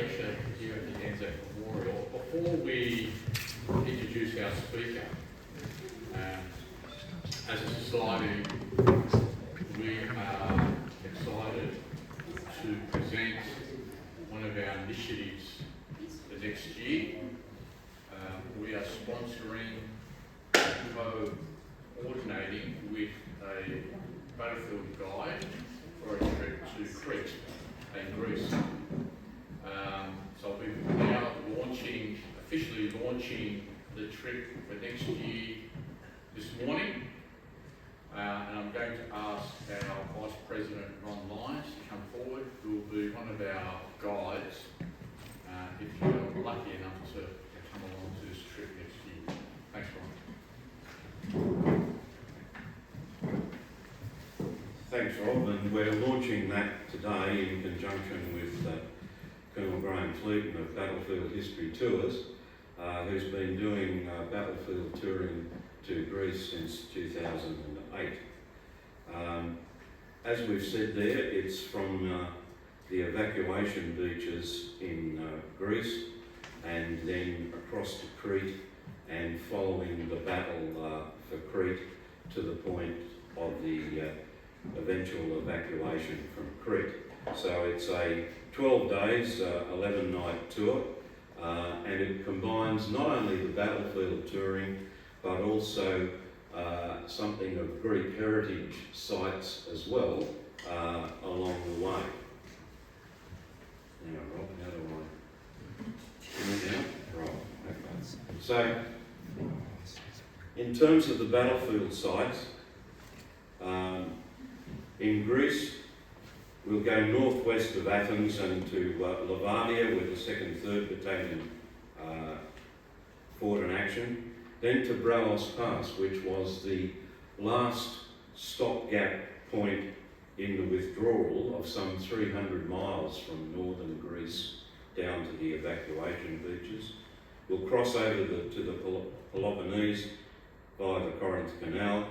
lecture here at the Anzac Memorial. Before we introduce our speaker, as a society, we are excited to present one of our initiatives for next year. We are sponsoring, coordinating with a battlefield guide for a trip to Crete in Greece. So we're now officially launching the trip for next year this morning. And I'm going to ask our Vice President, Ron Lyons, to come forward, who will be one of our guides, if you're lucky enough to come along to this trip next year. Thanks, Ron. Thanks, Rob, and we're launching that today in conjunction with Colonel Graham Fleeton of Battlefield History Tours, who's been doing battlefield touring to Greece since 2008. As we've said there, it's from the evacuation beaches in Greece and then across to Crete and following the battle for Crete to the point of the eventual evacuation from Crete. So it's a 12 days, 11 night tour, and it combines not only the battlefield touring but also something of Greek heritage sites as well along the way. Now, Rob, how do I? Now? Right, okay. So, in terms of the battlefield sites, in Greece, we'll go northwest of Athens and to Livadia, where the 2nd, 3rd Battalion fought in action. Then to Bralos Pass, which was the last stopgap point in the withdrawal of some 300 miles from northern Greece down to the evacuation beaches. We'll cross over to the Peloponnese via the Corinth Canal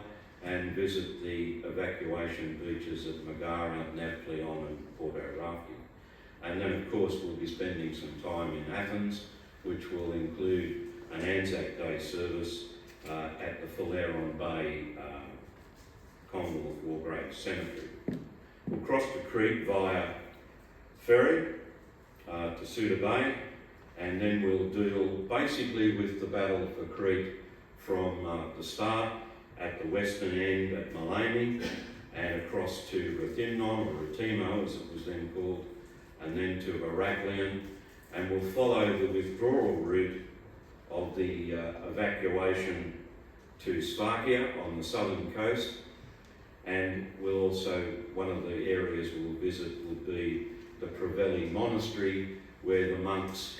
and visit the evacuation beaches at Megara, Nafplion and Porto Rafti. And then of course we'll be spending some time in Athens, which will include an Anzac Day service at the Phaleron Bay Commonwealth War Graves Cemetery. We'll cross to Crete via ferry to Suda Bay, and then we'll deal basically with the battle for Crete from the start at the western end at Malemi and across to Rethymnon, or Retimo as it was then called, and then to Heraklion, and we'll follow the withdrawal route of the evacuation to Sfakia on the southern coast, and we'll also, one of the areas we'll visit will be the Provelli Monastery, where the monks,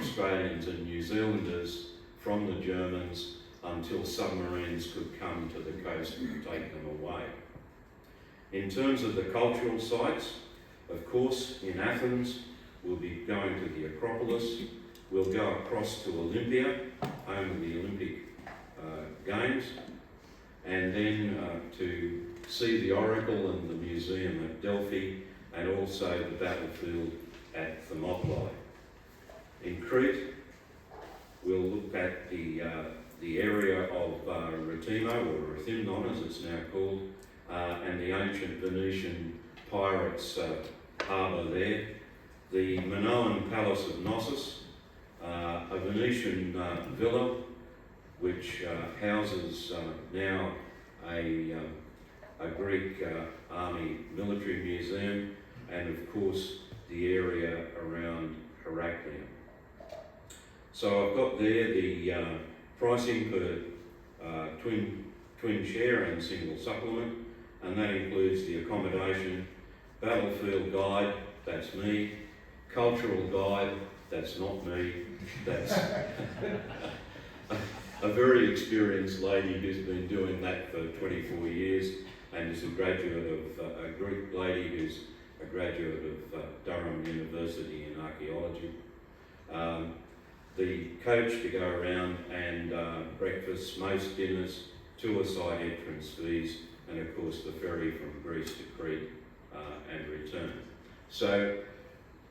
Australians and New Zealanders from the Germans until submarines could come to the coast and take them away. In terms of the cultural sites, of course, in Athens, we'll be going to the Acropolis. We'll go across to Olympia, home of the Olympic Games, and then to see the Oracle and the museum at Delphi, and also the battlefield at Thermopylae. In Crete, we'll look at the area of Retimo, or Rethymnon as it's now called, and the ancient Venetian pirates' harbour there, the Minoan Palace of Knossos, a Venetian villa which houses now a Greek army military museum, and of course the area around Heraklion. So I've got there the pricing per twin share and single supplement, and that includes the accommodation, battlefield guide, that's me, cultural guide, that's not me, that's a very experienced lady who's been doing that for 24 years and is a graduate of, a Greek lady who's a graduate of Durham University in archaeology. The coach to go around and breakfast, most dinners, tour site entrance fees, and of course the ferry from Greece to Crete and return. So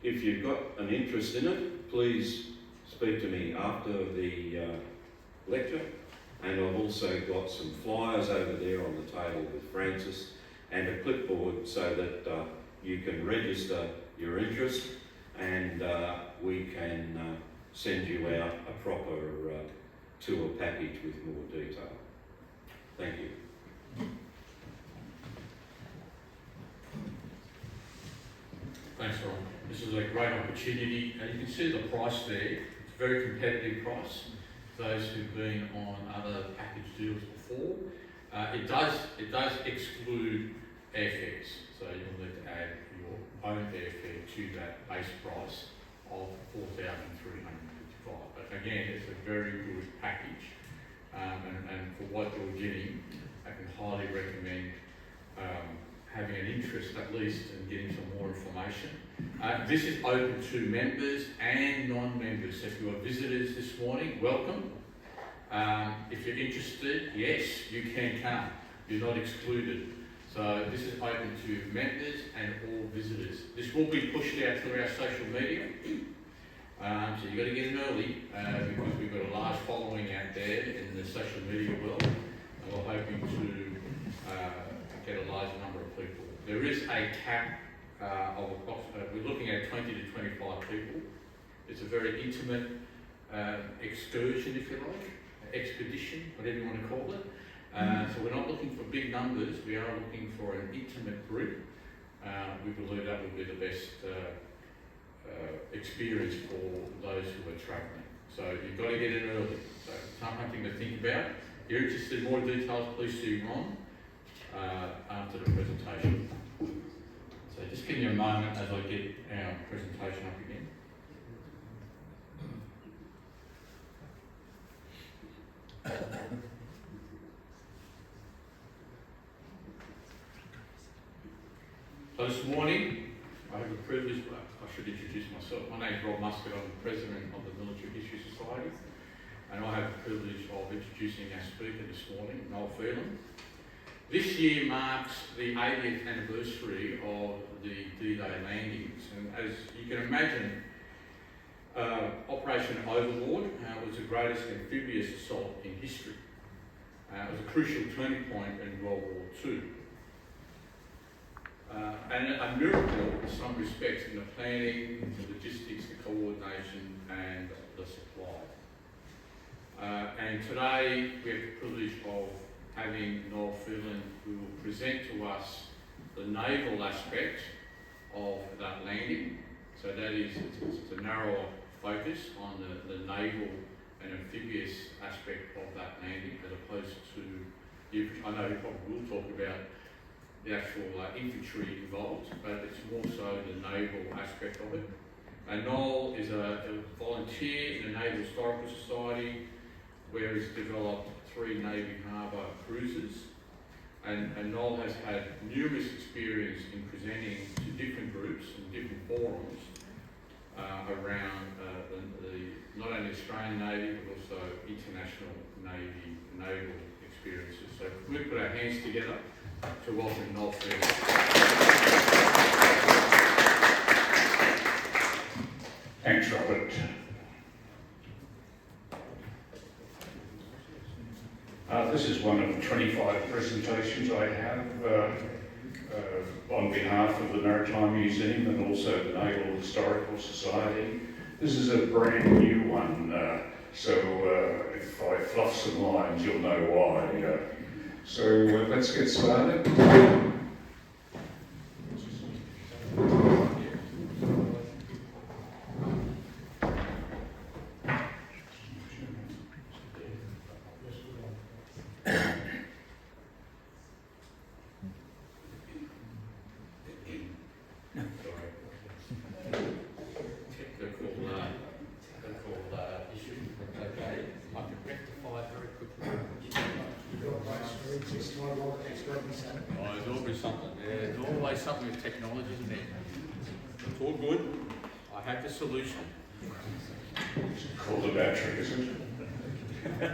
if you've got an interest in it, please speak to me after the lecture. And I've also got some flyers over there on the table with Francis and a clipboard so that you can register your interest, and we can send you out a proper tour package with more detail. Thank you. Thanks, Ron. This is a great opportunity, and you can see the price there. It's a very competitive price. Those who've been on other package deals before, it does exclude airfares, so you'll need to add your own airfare to that base price of $4,355. But again, it's a very good package, and for what you're getting, I can highly recommend having an interest at least in getting some more information. This is open to members and non-members. So if you are visitors this morning, welcome. If you're interested, yes, you can come. You're not excluded. So this is open to members and all visitors. This will be pushed out through our social media. So you've got to get in early because we've got a large following out there in the social media world, and we're hoping to get a large number of people. There is a cap of approximately, we're looking at 20 to 25 people. It's a very intimate excursion, if you like, expedition, whatever you want to call it. So we're not looking for big numbers, we are looking for an intimate group. We believe that will be the best experience for those who are travelling. So you've got to get in early. So something to think about. If you're interested in more details, please see Ron after the presentation. So just give me a moment as I get our presentation up again. So this morning, I have the privilege, I should introduce myself. My name is Rob Muscat, I'm the President of the Military History Society, and I have the privilege of introducing our speaker this morning, Noel Phelan. This year marks the 80th anniversary of the D-Day landings, and as you can imagine, Operation Overlord was the greatest amphibious assault in history. It was a crucial turning point in World War II. And a miracle in some respects in the planning, the logistics, the coordination and the supply. And today we have the privilege of having Noel Phelan, who will present to us the naval aspect of that landing. So that is, it's a narrower focus on the naval and amphibious aspect of that landing, as opposed to the, I know he probably will talk about the actual infantry involved, but it's more so the naval aspect of it. And Noel is a volunteer in the Naval Historical Society, where he's developed 3 Navy harbour cruises. And Noel has had numerous experience in presenting to different groups and different forums around not only Australian Navy, but also international Navy naval experiences. So we put our hands together to welcome Noel Phelan. Thanks, Robert. This is one of 25 presentations I have on behalf of the Maritime Museum and also the Naval Historical Society. This is a brand new one, so if I fluff some lines, you'll know why. So let's get started. Something with technology, isn't it? It's all good. I have the solution. It's called a battery, isn't it?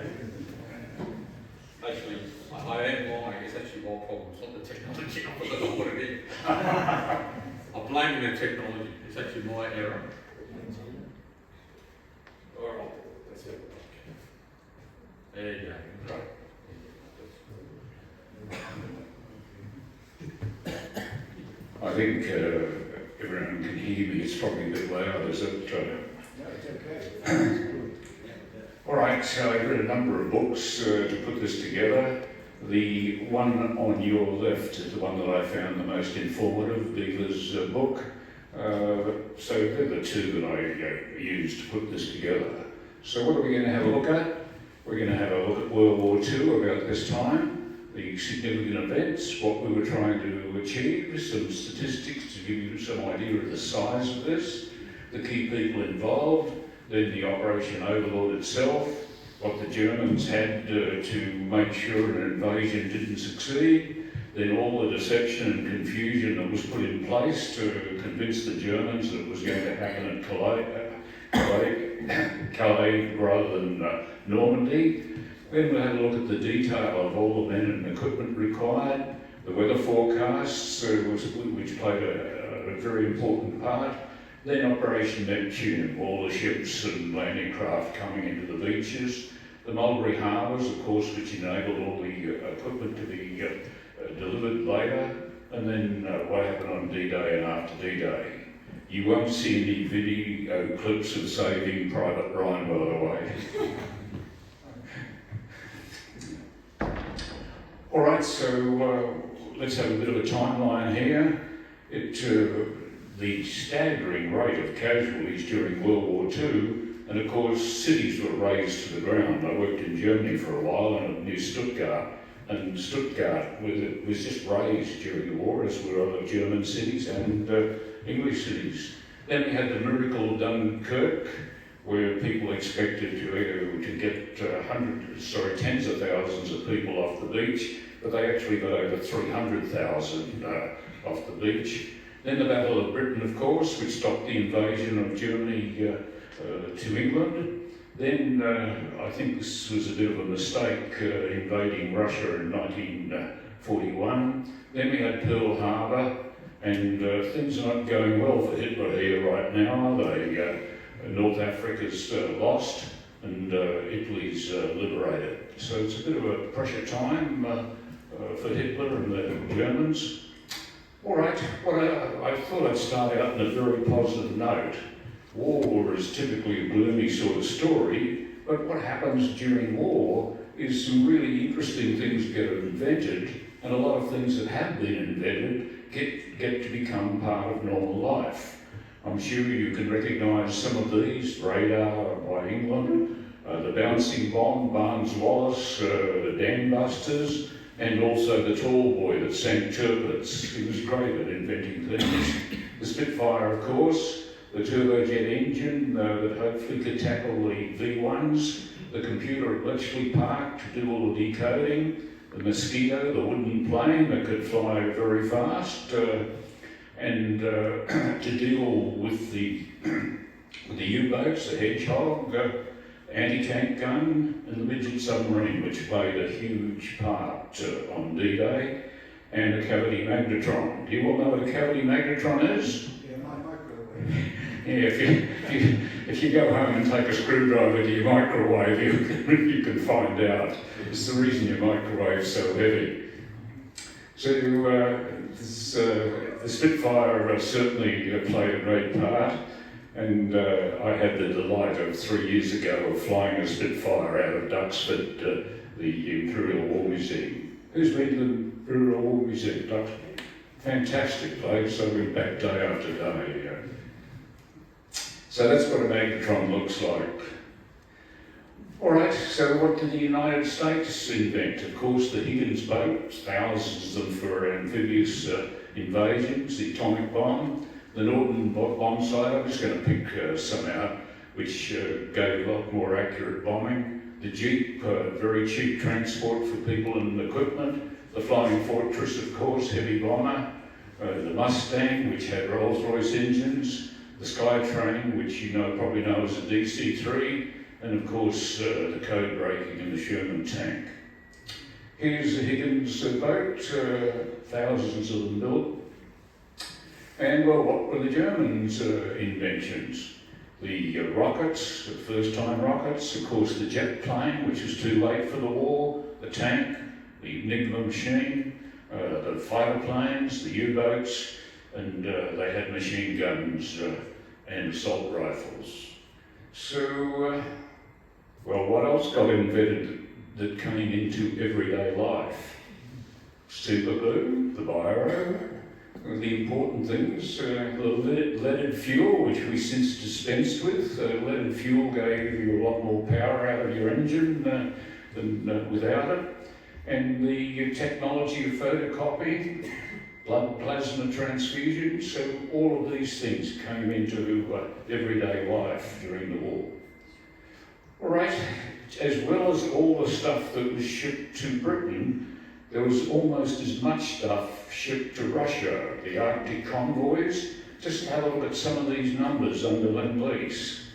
Actually, I am lying. It's actually my problem. It's not the technology. I don't know what it is. I'm blaming the technology. It's actually my error. All right. That's it. There you go. Right. I think everyone can hear me. It's probably a bit loud, is it? No, it's okay. All right, so I read a number of books to put this together. The one on your left is the one that I found the most informative, Beaver's book. So they're the two that I used to put this together. So what are we going to have a look at? We're going to have a look at World War II about this time, the significant events, what we were trying to achieve, some statistics to give you some idea of the size of this, the key people involved, then the Operation Overlord itself, what the Germans had to make sure an invasion didn't succeed, then all the deception and confusion that was put in place to convince the Germans that it was going to happen at Calais rather than Normandy. Then we'll have a look at the detail of all the men and equipment required, the weather forecasts, which played a very important part. Then Operation Neptune, all the ships and landing craft coming into the beaches. The Mulberry Harbours, of course, which enabled all the equipment to be delivered later. And then what happened on D-Day and after D-Day. You won't see any video clips of Saving Private Ryan, by the way. All right, so let's have a bit of a timeline here. The staggering rate of casualties during World War II, and of course cities were razed to the ground. I worked in Germany for a while and near Stuttgart, and Stuttgart was just razed during the war, as were other German cities and English cities. Then we had the miracle of Dunkirk, where people expected to get tens of thousands of people off the beach, but they actually got over 300,000 off the beach. Then the Battle of Britain, of course, which stopped the invasion of Germany to England. Then I think this was a bit of a mistake, invading Russia in 1941. Then we had Pearl Harbor, and things are not going well for Hitler here right now, are they? North Africa's lost, and Italy's liberated. So it's a bit of a pressure time for Hitler and the Germans. All right, I thought I'd start out on a very positive note. War is typically a gloomy sort of story, but what happens during war is some really interesting things get invented, and a lot of things that have been invented get to become part of normal life. I'm sure you can recognise some of these: radar by England, the bouncing bomb, Barnes-Wallis, the dam busters, and also the tall boy that sank turbots. He was great at inventing things. The Spitfire, of course, the turbojet engine that hopefully could tackle the V1s, the computer at Bletchley Park to do all the decoding, the Mosquito, the wooden plane that could fly very fast, and to deal with the U-boats, the Hedgehog, anti-tank gun, and the midget submarine, which played a huge part on D-Day, and the cavity magnetron. Do you all know what a cavity magnetron is? Yeah, my microwave. Yeah, if you go home and take a screwdriver to your microwave, you can find out. It's the reason your microwave's so heavy. So the Spitfire certainly played a great part. And I had the delight of 3 years ago of flying a Spitfire out of Duxford, the Imperial War Museum. Who's been to the Imperial War Museum, Duxford? Fantastic place. I went back day after day. So that's what a magnetron looks like. All right, so what did the United States invent? Of course, the Higgins boat, thousands of them for amphibious invasions, the atomic bomb, the Norton bomb sight. I'm just going to pick some out, which gave a lot more accurate bombing. The Jeep, very cheap transport for people and equipment. The Flying Fortress, of course, heavy bomber. The Mustang, which had Rolls-Royce engines. The Skytrain, which you probably know as a DC-3. And of course, the code breaking in the Sherman tank. Here's the Higgins boat, thousands of them built. And well, what were the Germans' inventions? The rockets, the first-time rockets, of course the jet plane, which was too late for the war, the tank, the Enigma machine, the fighter planes, the U-boats, and they had machine guns and assault rifles. So, well, what else got invented that came into everyday life? Super glue, the biro, the important things, the leaded fuel, which we since dispensed with. Leaded fuel gave you a lot more power out of your engine than without it. And the technology of photocopying, blood plasma transfusion, so all of these things came into everyday life during the war. All right, as well as all the stuff that was shipped to Britain, there was almost as much stuff shipped to Russia, the Arctic convoys. Just have a look at some of these numbers under Lend-Lease.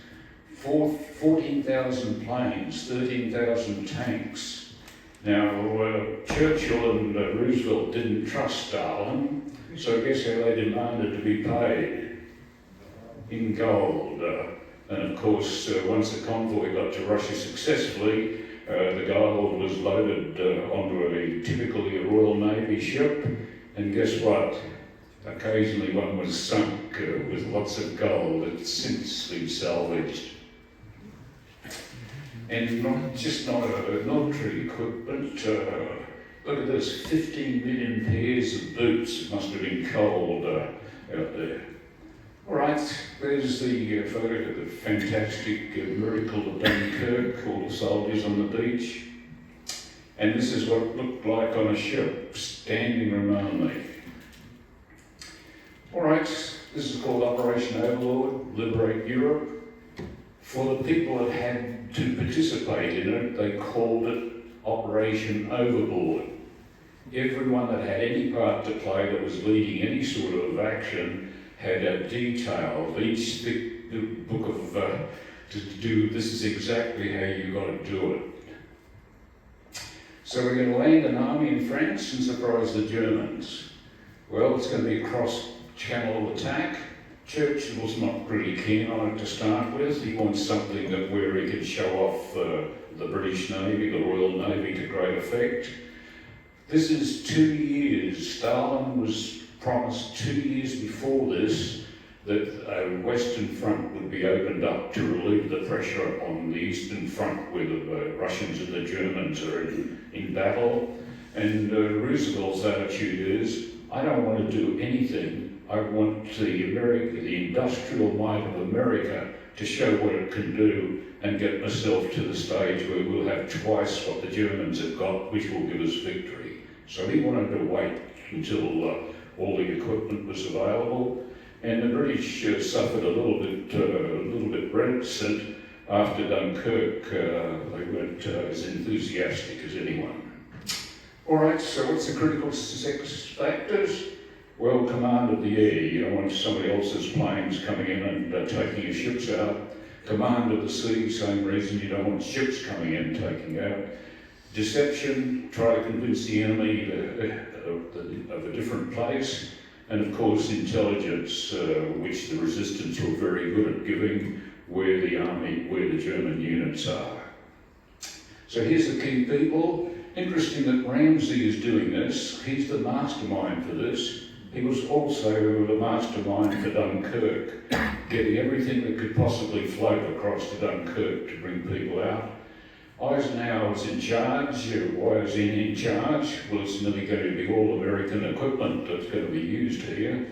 14,000 planes, 13,000 tanks. Now, Churchill and Roosevelt didn't trust Stalin, so guess how they demanded to be paid? In gold. And of course, once the convoy got to Russia successfully, the gold was loaded onto a typically a Royal Navy ship, and guess what? Occasionally one was sunk with lots of gold that's since been salvaged. And not just military equipment, look at this, 15 million pairs of boots. It must have been cold out there. All right, there's the photo of the fantastic miracle of Dunkirk, all the soldiers on the beach. And this is what it looked like on a ship, standing room only. All right, this is called Operation Overlord, Liberate Europe. For the people that had to participate in it, they called it Operation Overboard. Everyone that had any part to play that was leading any sort of action had a detail, each thick book of, to do, this is exactly how you got to do it. So we're going to land an army in France and surprise the Germans. Well, it's going to be a cross-channel attack. Churchill's not really keen on it to start with. He wants something that where he can show off the British Navy, the Royal Navy to great effect. This is 2 years. Stalin was promised 2 years before this that a Western front would be opened up to relieve the pressure on the Eastern front where the Russians and the Germans are in battle. And Roosevelt's attitude is, I don't want to do anything. I want the industrial might of America to show what it can do and get myself to the stage where we'll have twice what the Germans have got, which will give us victory. So he wanted to wait until all the equipment was available, and the British suffered a little bit reticent after Dunkirk. They weren't as enthusiastic as anyone. All right, so what's the critical success factors? Well, command of the air. You don't want somebody else's planes coming in and taking your ships out. Command of the sea, same reason you don't want ships coming in and taking out. Deception, try to convince the enemy of a different place. And of course, intelligence, which the resistance were very good at giving, where the German units are. So here's the key people. Interesting that Ramsey is doing this. He's the mastermind for this. He was also the mastermind for Dunkirk, getting everything that could possibly float across to Dunkirk to bring people out. Eisenhower was in charge. Why is he in charge? Well, it's nearly going to be all American equipment that's going to be used here.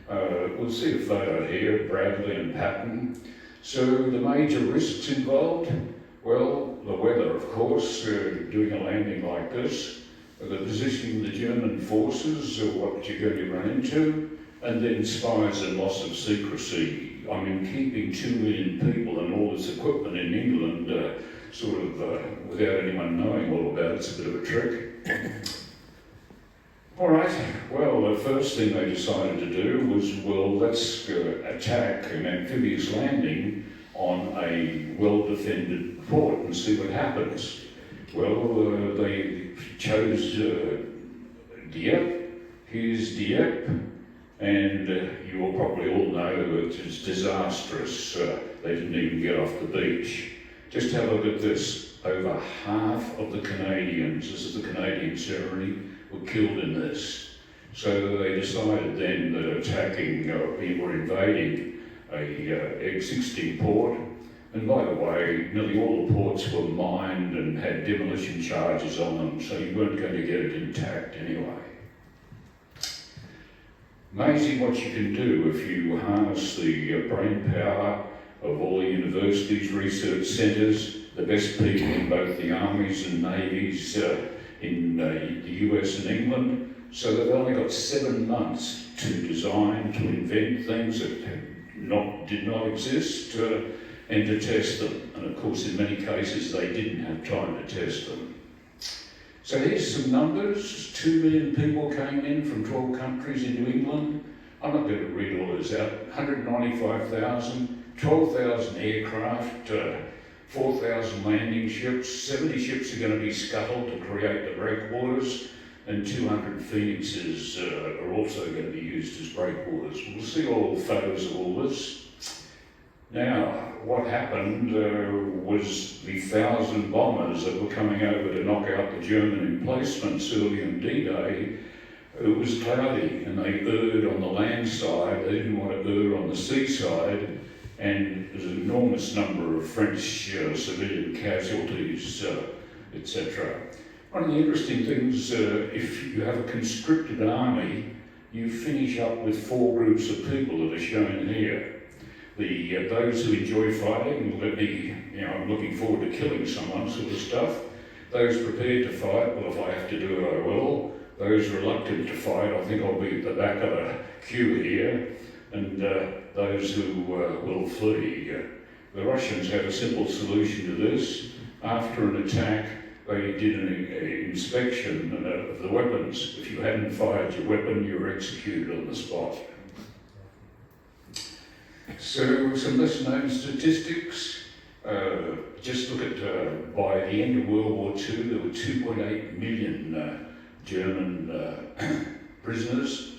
We'll see a photo here, Bradley and Patton. So the major risks involved, well, the weather, of course, doing a landing like this, the positioning of the German forces, what you're going to run into, and then spies and loss of secrecy. I mean, keeping 2 million people and all this equipment in England without anyone knowing all about it's a bit of a trick. All right, well, the first thing they decided to do was, well, let's attack an amphibious landing on a well-defended port and see what happens. Well, they chose Dieppe. Here's Dieppe, and you will probably all know it is disastrous. They didn't even get off the beach. Just have a look at this. Over half of the Canadians, this is the Canadian ceremony, were killed in this. So they decided then that attacking or invading a existing port, and by the way, nearly all the ports were mined and had demolition charges on them, so you weren't going to get it intact anyway. Amazing what you can do if you harness the brain power of all the universities, research centres, the best people in both the armies and navies in the US and England. So they've only got 7 months to design, to invent things that did not exist, and to test them. And of course, in many cases, they didn't have time to test them. So here's some numbers. 2 million people came in from 12 countries into England. I'm not going to read all this out. 195,000, 12,000 aircraft, 4,000 landing ships, 70 ships are going to be scuttled to create the breakwaters, and 200 Phoenixes are also going to be used as breakwaters. We'll see all the photos of all this. Now, what happened was the 1,000 bombers that were coming over to knock out the German emplacements early in D-Day. It was cloudy and they erred on the land side. They didn't want to err on the seaside, and there's an enormous number of French civilian casualties, etc. One of the interesting things, if you have a conscripted army, you finish up with 4 groups of people that are shown here. Those who enjoy fighting, I'm looking forward to killing someone sort of stuff. Those prepared to fight, well, if I have to do it, I will. Those reluctant to fight, I think I'll be at the back of the queue here. And those who will flee. The Russians had a simple solution to this. After an attack, they did an inspection of the weapons. If you hadn't fired your weapon, you were executed on the spot. So some less known statistics. Just look at, by the end of World War II, there were 2.8 million German prisoners.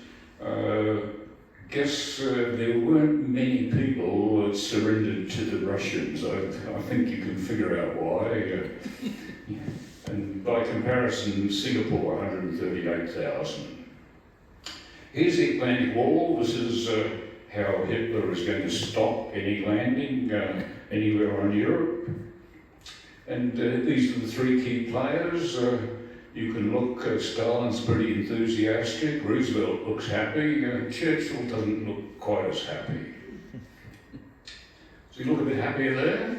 Guess there weren't many people that surrendered to the Russians. I think you can figure out why. And by comparison, Singapore, 138,000. Here's the Atlantic Wall. This is how Hitler is going to stop any landing anywhere on Europe. And these are the 3 key players. You can look, Stalin's pretty enthusiastic, Roosevelt looks happy, Churchill doesn't look quite as happy. So you look a bit happier there.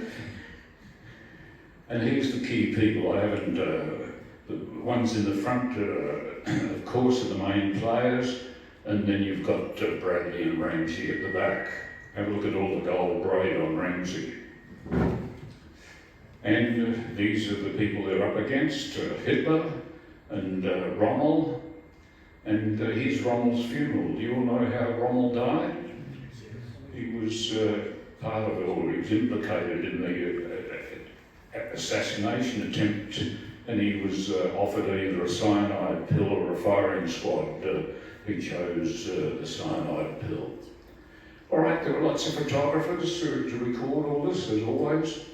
And here's the key people. I haven't, the ones in the front, of course, are the main players, and then you've got Bradley and Ramsay at the back. Have a look at all the gold braid on Ramsay. And these are the people they're up against, Hitler and Rommel. And here's Rommel's funeral. Do you all know how Rommel died? He was part of it, or he was implicated in the assassination attempt, and he was offered either a cyanide pill or a firing squad. He chose the cyanide pill. All right, there were lots of photographers to record all this, as always.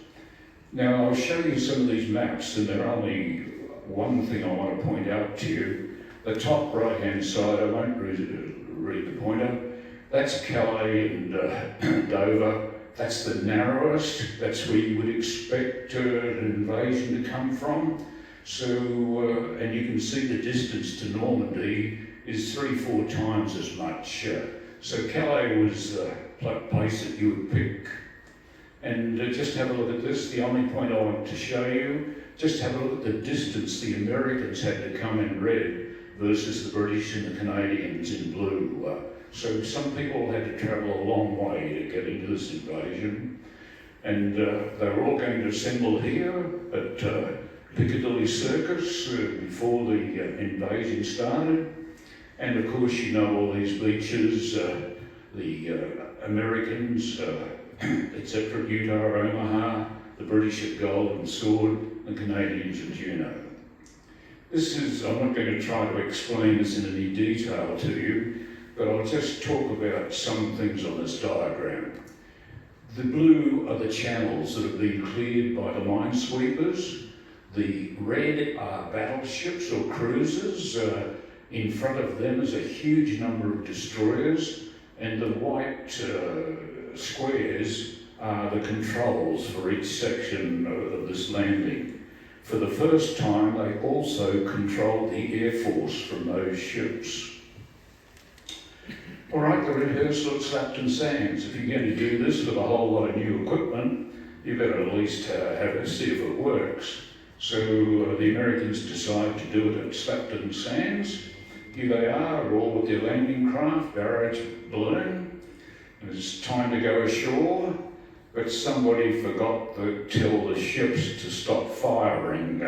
Now, I'll show you some of these maps, and there are only one thing I want to point out to you. The top right-hand side, I won't read the pointer, that's Calais and Dover. That's the narrowest. That's where you would expect an invasion to come from. So, and you can see the distance to Normandy is 3-4 times as much. So Calais was the place that you would pick. And just have a look at this, the only point I want to show you, just have a look at the distance the Americans had to come in red versus the British and the Canadians in blue. So some people had to travel a long way to get into this invasion. And they were all going to assemble here at Piccadilly Circus before the invasion started. And of course, you know all these beaches, the Americans, etc., Utah, Omaha, the British at Golden Sword, the Canadians of Juno. I'm not going to try to explain this in any detail to you, but I'll just talk about some things on this diagram. The blue are the channels that have been cleared by the minesweepers. The red are battleships or cruisers. In front of them is a huge number of destroyers, and the white squares are the controls for each section of this landing. For the first time, they also controlled the Air Force from those ships. All right, the rehearsal at Slapton Sands. If you're going to do this with a whole lot of new equipment, you better at least have it, see if it works. So the Americans decide to do it at Slapton Sands. Here they are, all with their landing craft, barrage balloon. It's time to go ashore, but somebody forgot to tell the ships to stop firing.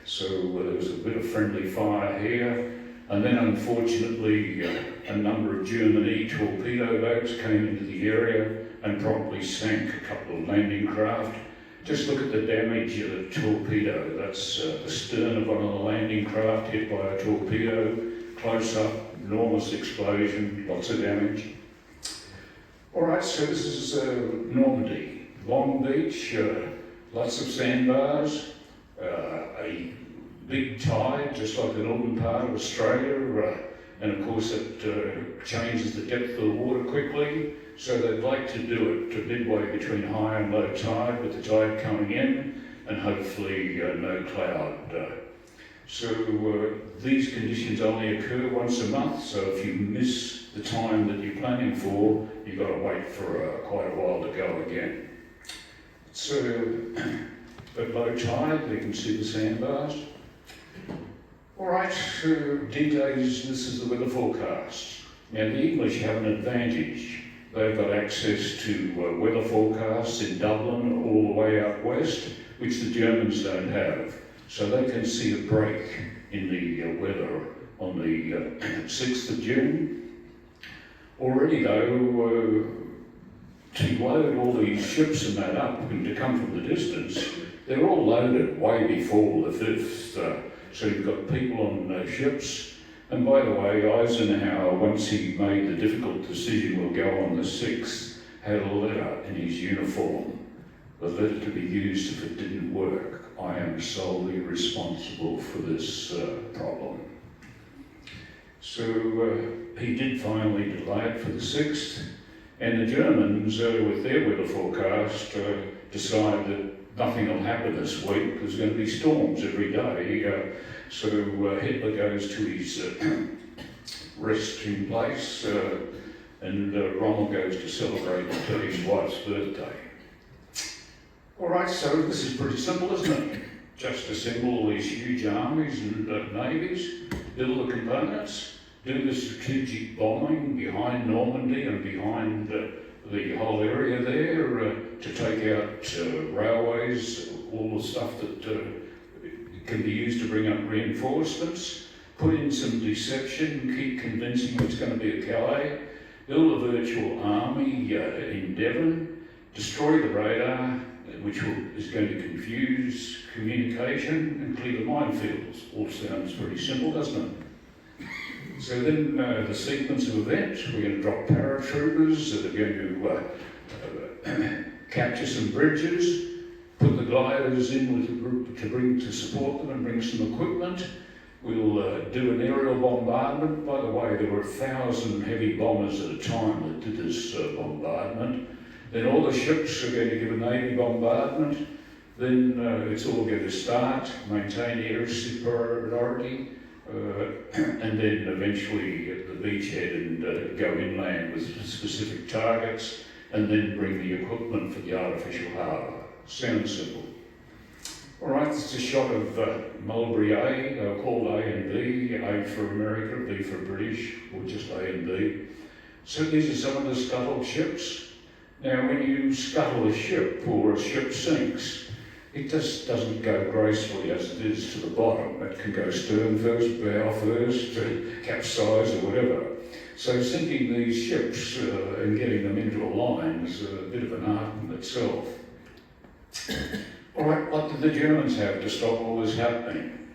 So there was a bit of friendly fire here. And then unfortunately, a number of German torpedo boats came into the area and promptly sank a couple of landing craft. Just look at the damage of the torpedo. That's the stern of one of the landing craft hit by a torpedo. Close up, enormous explosion, lots of damage. All right, so this is Normandy. Long Beach, lots of sandbars, a big tide, just like the northern part of Australia, and of course it changes the depth of the water quickly, so they'd like to do it to midway between high and low tide, with the tide coming in, and hopefully no cloud. So these conditions only occur once a month, so if you miss the time that you're planning for, you've got to wait for quite a while to go again. So at low tide, you can see the sandbars. All right, D-Days, this is the weather forecast. Now the English have an advantage. They've got access to weather forecasts in Dublin all the way out west, which the Germans don't have. So they can see a break in the weather on the 6th of June. Already though, to load all these ships and that up and to come from the distance, they're all loaded way before the 5th. So you've got people on ships. And by the way, Eisenhower, once he made the difficult decision we'll go on the 6th, had a letter in his uniform. The letter to be used if it didn't work. I am solely responsible for this problem. So he did finally delay it for the 6th, and the Germans, with their weather forecast, decide that nothing will happen this week. There's going to be storms every day. So Hitler goes to his resting place, and Rommel goes to celebrate his wife's birthday. All right, so this is pretty simple, isn't it? Just assemble all these huge armies and navies, build the components, do the strategic bombing behind Normandy and behind the whole area there to take out railways, all the stuff that can be used to bring up reinforcements, put in some deception, keep convincing it's going to be a Calais, build a virtual army in Devon, destroy the radar, which is going to confuse communication and clear the minefields. All sounds pretty simple, doesn't it? So then the sequence of events, we're going to drop paratroopers that are going to capture some bridges, put the gliders in with the group to support them and bring some equipment. We'll do an aerial bombardment. By the way, there were 1,000 heavy bombers at a time that did this bombardment. Then all the ships are going to give a navy bombardment. Then it's all going to start, maintain air superiority, and then eventually get the beachhead and go inland with specific targets, and then bring the equipment for the artificial harbour. Sounds simple. All right, it's a shot of Mulberry A, called A and B, A for America, B for British, or just A and B. So these are some of the scuttled ships. Now, when you scuttle a ship or a ship sinks, it just doesn't go gracefully as it is to the bottom. It can go stern first, bow first, capsize or whatever. So sinking these ships and getting them into a line is a bit of an art in itself. All right, what did the Germans have to stop all this happening?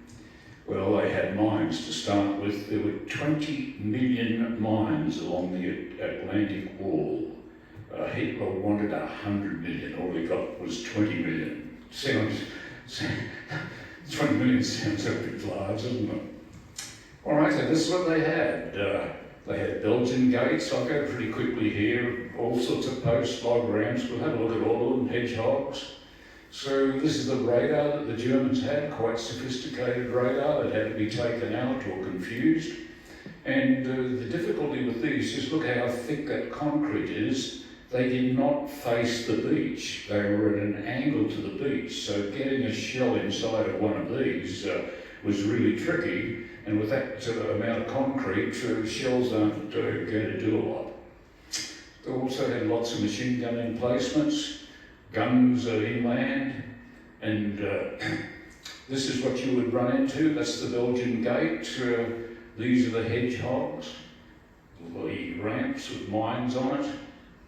Well, they had mines to start with. There were 20 million mines along the Atlantic Wall. Hitler wanted 100 million, all he got was 20 million. 20 million sounds a bit large, doesn't it? All right, so this is what they had. They had Belgian gates. I'll go pretty quickly here. All sorts of posts, log ramps. We'll have a look at all of them, hedgehogs. So this is the radar that the Germans had, quite sophisticated radar that had to be taken out or confused. And the difficulty with these, just look how thick that concrete is. They did not face the beach. They were at an angle to the beach. So getting a shell inside of one of these was really tricky. And with that amount of concrete, shells aren't going to do a lot. They also had lots of machine gun emplacements, guns inland, and this is what you would run into. That's the Belgian gate. These are the hedgehogs, the ramps with mines on it,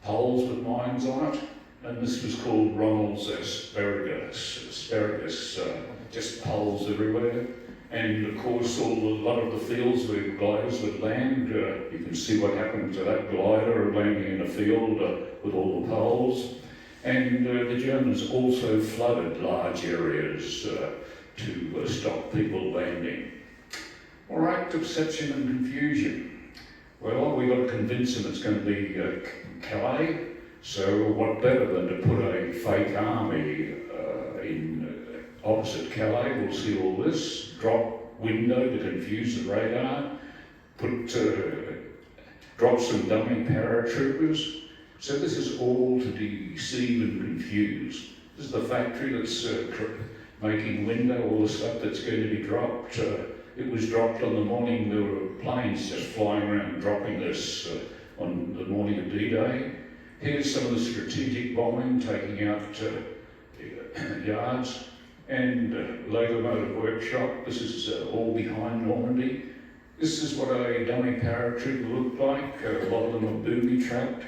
poles with mines on it, and this was called Ronald's asparagus, just poles everywhere. And of course, a lot of the fields where gliders would land, you can see what happened to that glider landing in a field with all the poles. And the Germans also flooded large areas to stop people landing. All right, deception and confusion. Well, we've got to convince them it's going to be Calais. So what better than to put a fake army in opposite Calais? We'll see all this. Drop window to confuse the radar. Drop some dummy paratroopers. So this is all to deceive and confuse. This is the factory that's making window, all the stuff that's going to be dropped. It was dropped on the morning, there were planes just flying around dropping this on the morning of D-Day. Here's some of the strategic bombing, taking out yards, and locomotive workshop. This is all behind Normandy. This is what a dummy paratrooper looked like. A lot of them are booby-trapped.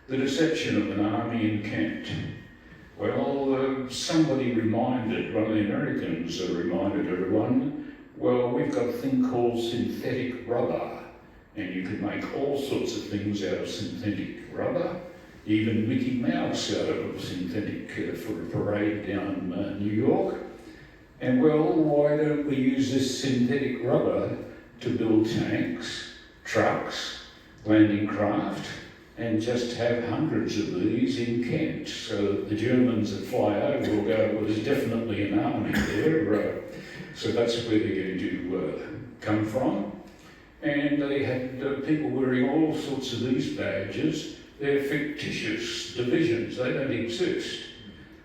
The deception of an army in Kent. Well, somebody reminded, one of the Americans reminded everyone, well, we've got a thing called synthetic rubber, and you can make all sorts of things out of synthetic rubber, even Mickey Mouse out of synthetic for a parade down New York. And well, why don't we use this synthetic rubber to build tanks, trucks, landing craft, and just have hundreds of these in Kent, so that the Germans that fly over will go, well, there's definitely an army there, so that's where they're going to come from. And they had people wearing all sorts of these badges. They're fictitious divisions, they don't exist.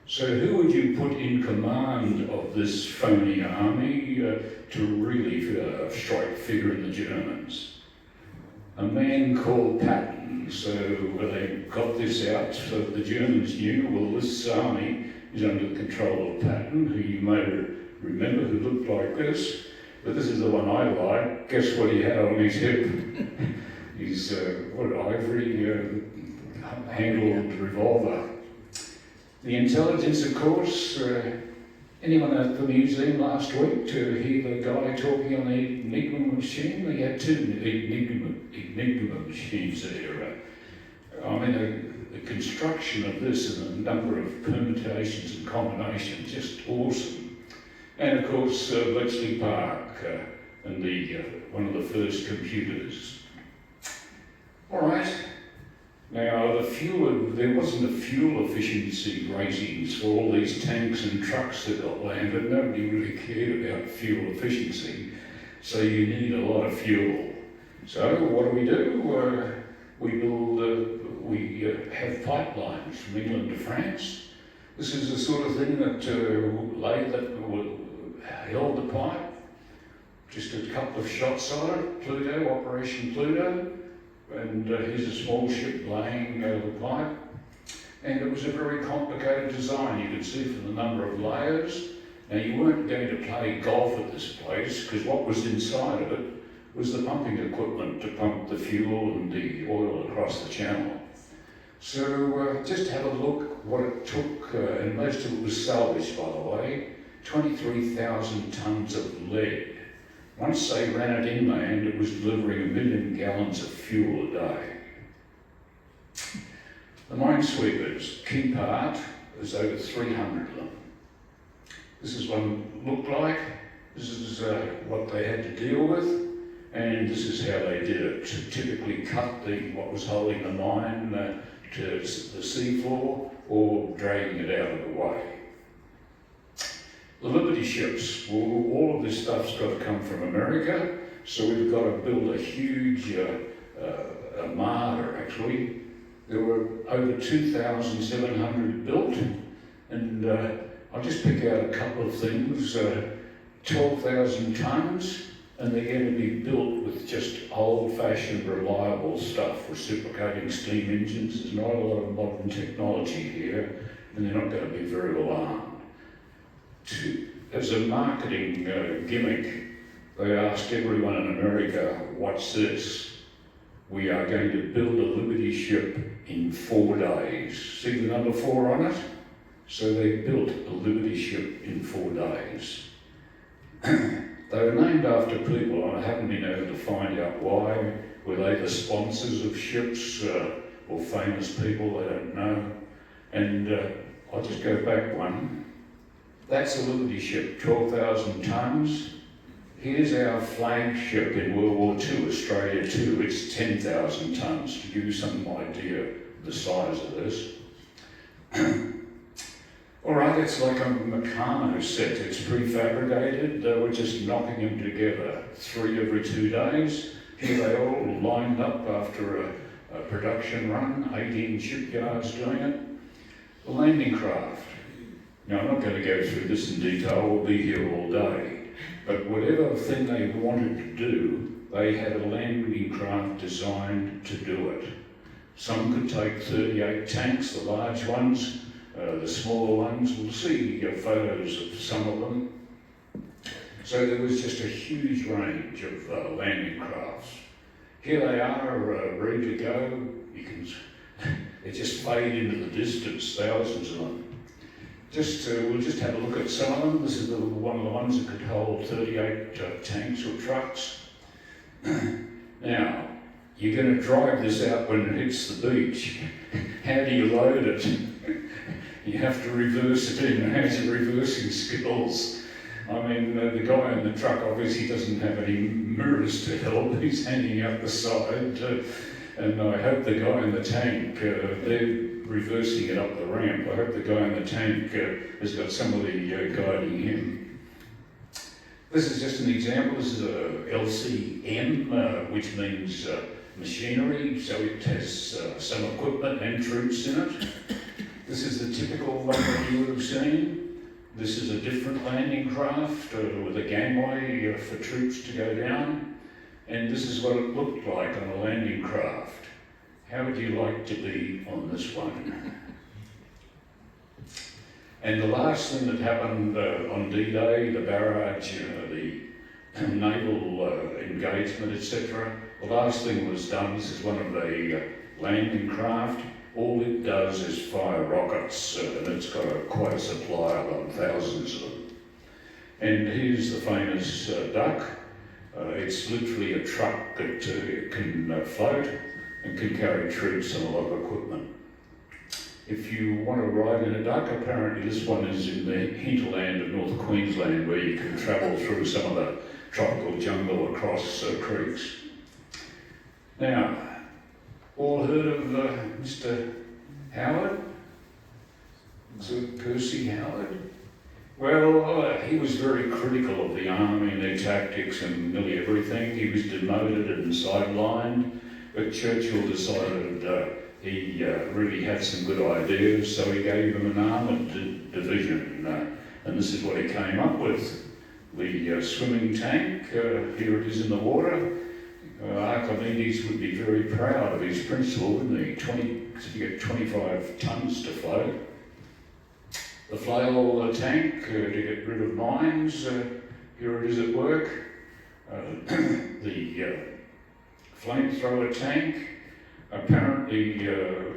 So who would you put in command of this phony army to really strike fear in the Germans? A man called Patton. So they got this out so the Germans knew, well, this army is under the control of Patton, who you may remember, who looked like this. But this is the one I like. Guess what he had on his hip? His ivory handled revolver. The intelligence, of course. Anyone at the museum last week to hear the guy talking on the Enigma machine? They had two Enigma machines there. I mean, the construction of this and the number of permutations and combinations, just awesome. And of course, Bletchley Park and one of the first computers. All right. Now, there wasn't a fuel efficiency ratings for all these tanks and trucks that got landed. Nobody really cared about fuel efficiency, so you need a lot of fuel. So what do? We have pipelines from England to France. This is the sort of thing that held the pipe. Just a couple of shots on it, Pluto, Operation Pluto. And here's a small ship laying the pipe. And it was a very complicated design, you can see from the number of layers. Now you weren't going to play golf at this place, because what was inside of it was the pumping equipment to pump the fuel and the oil across the channel. So just have a look what it took, and most of it was salvaged by the way, 23,000 tonnes of lead. Once they ran it inland, it was delivering 1 million gallons of fuel a day. The minesweepers, key part, there's over 300 of them. This is what it looked like. This is what they had to deal with, and this is how they did it. To typically cut what was holding the mine to the seafloor, or dragging it out of the way. The Liberty ships, well, all of this stuff's got to come from America, so we've got to build a huge armada actually. There were over 2,700 built, and I'll just pick out a couple of things. 12,000 tonnes, and they're going to be built with just old-fashioned, reliable stuff, reciprocating steam engines. There's not a lot of modern technology here, and they're not going to be very well armed. As a marketing gimmick, they asked everyone in America, "What's this?" We are going to build a Liberty ship in 4 days. See the number 4 on it? So they built a Liberty ship in 4 days. They were named after people, and I haven't been able to find out why. Were they the sponsors of ships or famous people? I don't know. And I'll just go back one. That's a Liberty ship, 12,000 tonnes. Here's our flagship in World War II, Australia 2. It's 10,000 tonnes, to give you some idea of the size of this. All right, it's like a Meccano set. It's prefabricated. They were just knocking them together, 3 every 2 days. Here they all lined up after a production run, 18 shipyards doing it. The landing craft. Now, I'm not going to go through this in detail. We'll be here all day. But whatever thing they wanted to do, they had a landing craft designed to do it. Some could take 38 tanks, the large ones. The smaller ones, we'll see photos of some of them. So there was just a huge range of landing crafts. Here they are, ready to go. They just fade into the distance, thousands of them. We'll just have a look at some of them. This is one of the ones that could hold 38 tanks or trucks. Now, you're going to drive this out when it hits the beach. How do you load it? You have to reverse it in. How's your reversing skills? I mean, the guy in the truck obviously doesn't have any mirrors to help. He's hanging out the side. And I hope the guy in the tank, they're reversing it up the ramp. I hope the guy in the tank has got somebody guiding him. This is just an example. This is a LCM, which means machinery. So it has some equipment and troops in it. This is the typical one that you would have seen. This is a different landing craft with a gangway for troops to go down. And this is what it looked like on a landing craft. How would you like to be on this one? And the last thing that happened on D-Day, the barrage, the naval engagement, etc., the last thing was done. This is one of the landing craft. All it does is fire rockets, and it's got quite a supply of them, thousands of them. And here's the famous duck. It's literally a truck that can float and can carry troops and a lot of equipment. If you want to ride in a duck, apparently this one is in the hinterland of North Queensland, where you can travel through some of the tropical jungle across creeks. Now, all heard of Mr. Howard? Sir Percy Howard? Well, he was very critical of the army and their tactics and nearly everything. He was demoted and sidelined, but Churchill decided he really had some good ideas, so he gave him an armoured division, and this is what he came up with. The swimming tank, here it is in the water. Archimedes would be very proud of his principle, wouldn't he? To get 25 tonnes to float. The flail tank to get rid of mines, here it is at work. The flamethrower tank, Apparently,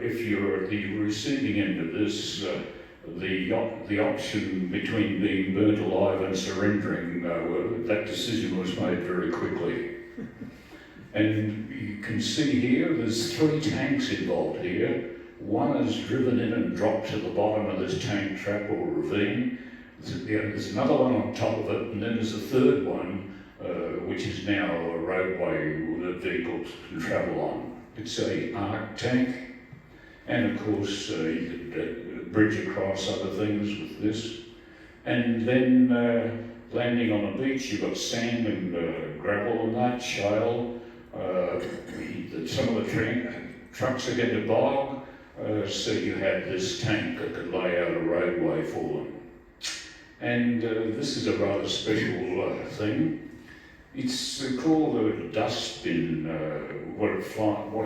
if you're at the receiving end of this, the option between being burnt alive and surrendering, that decision was made very quickly. And you can see here, there's 3 tanks involved here. One is driven in and dropped to the bottom of this tank trap or ravine. There's another one on top of it, and then there's a third one, which is now a roadway that vehicles can travel on. It's a arc tank, and of course you could bridge across other things with this. And then landing on a beach, you've got sand and gravel and that, shale. Some of the trucks are going to bog, so you had this tank that could lay out a roadway for them. And this is a rather special thing. It's called a dust bin. What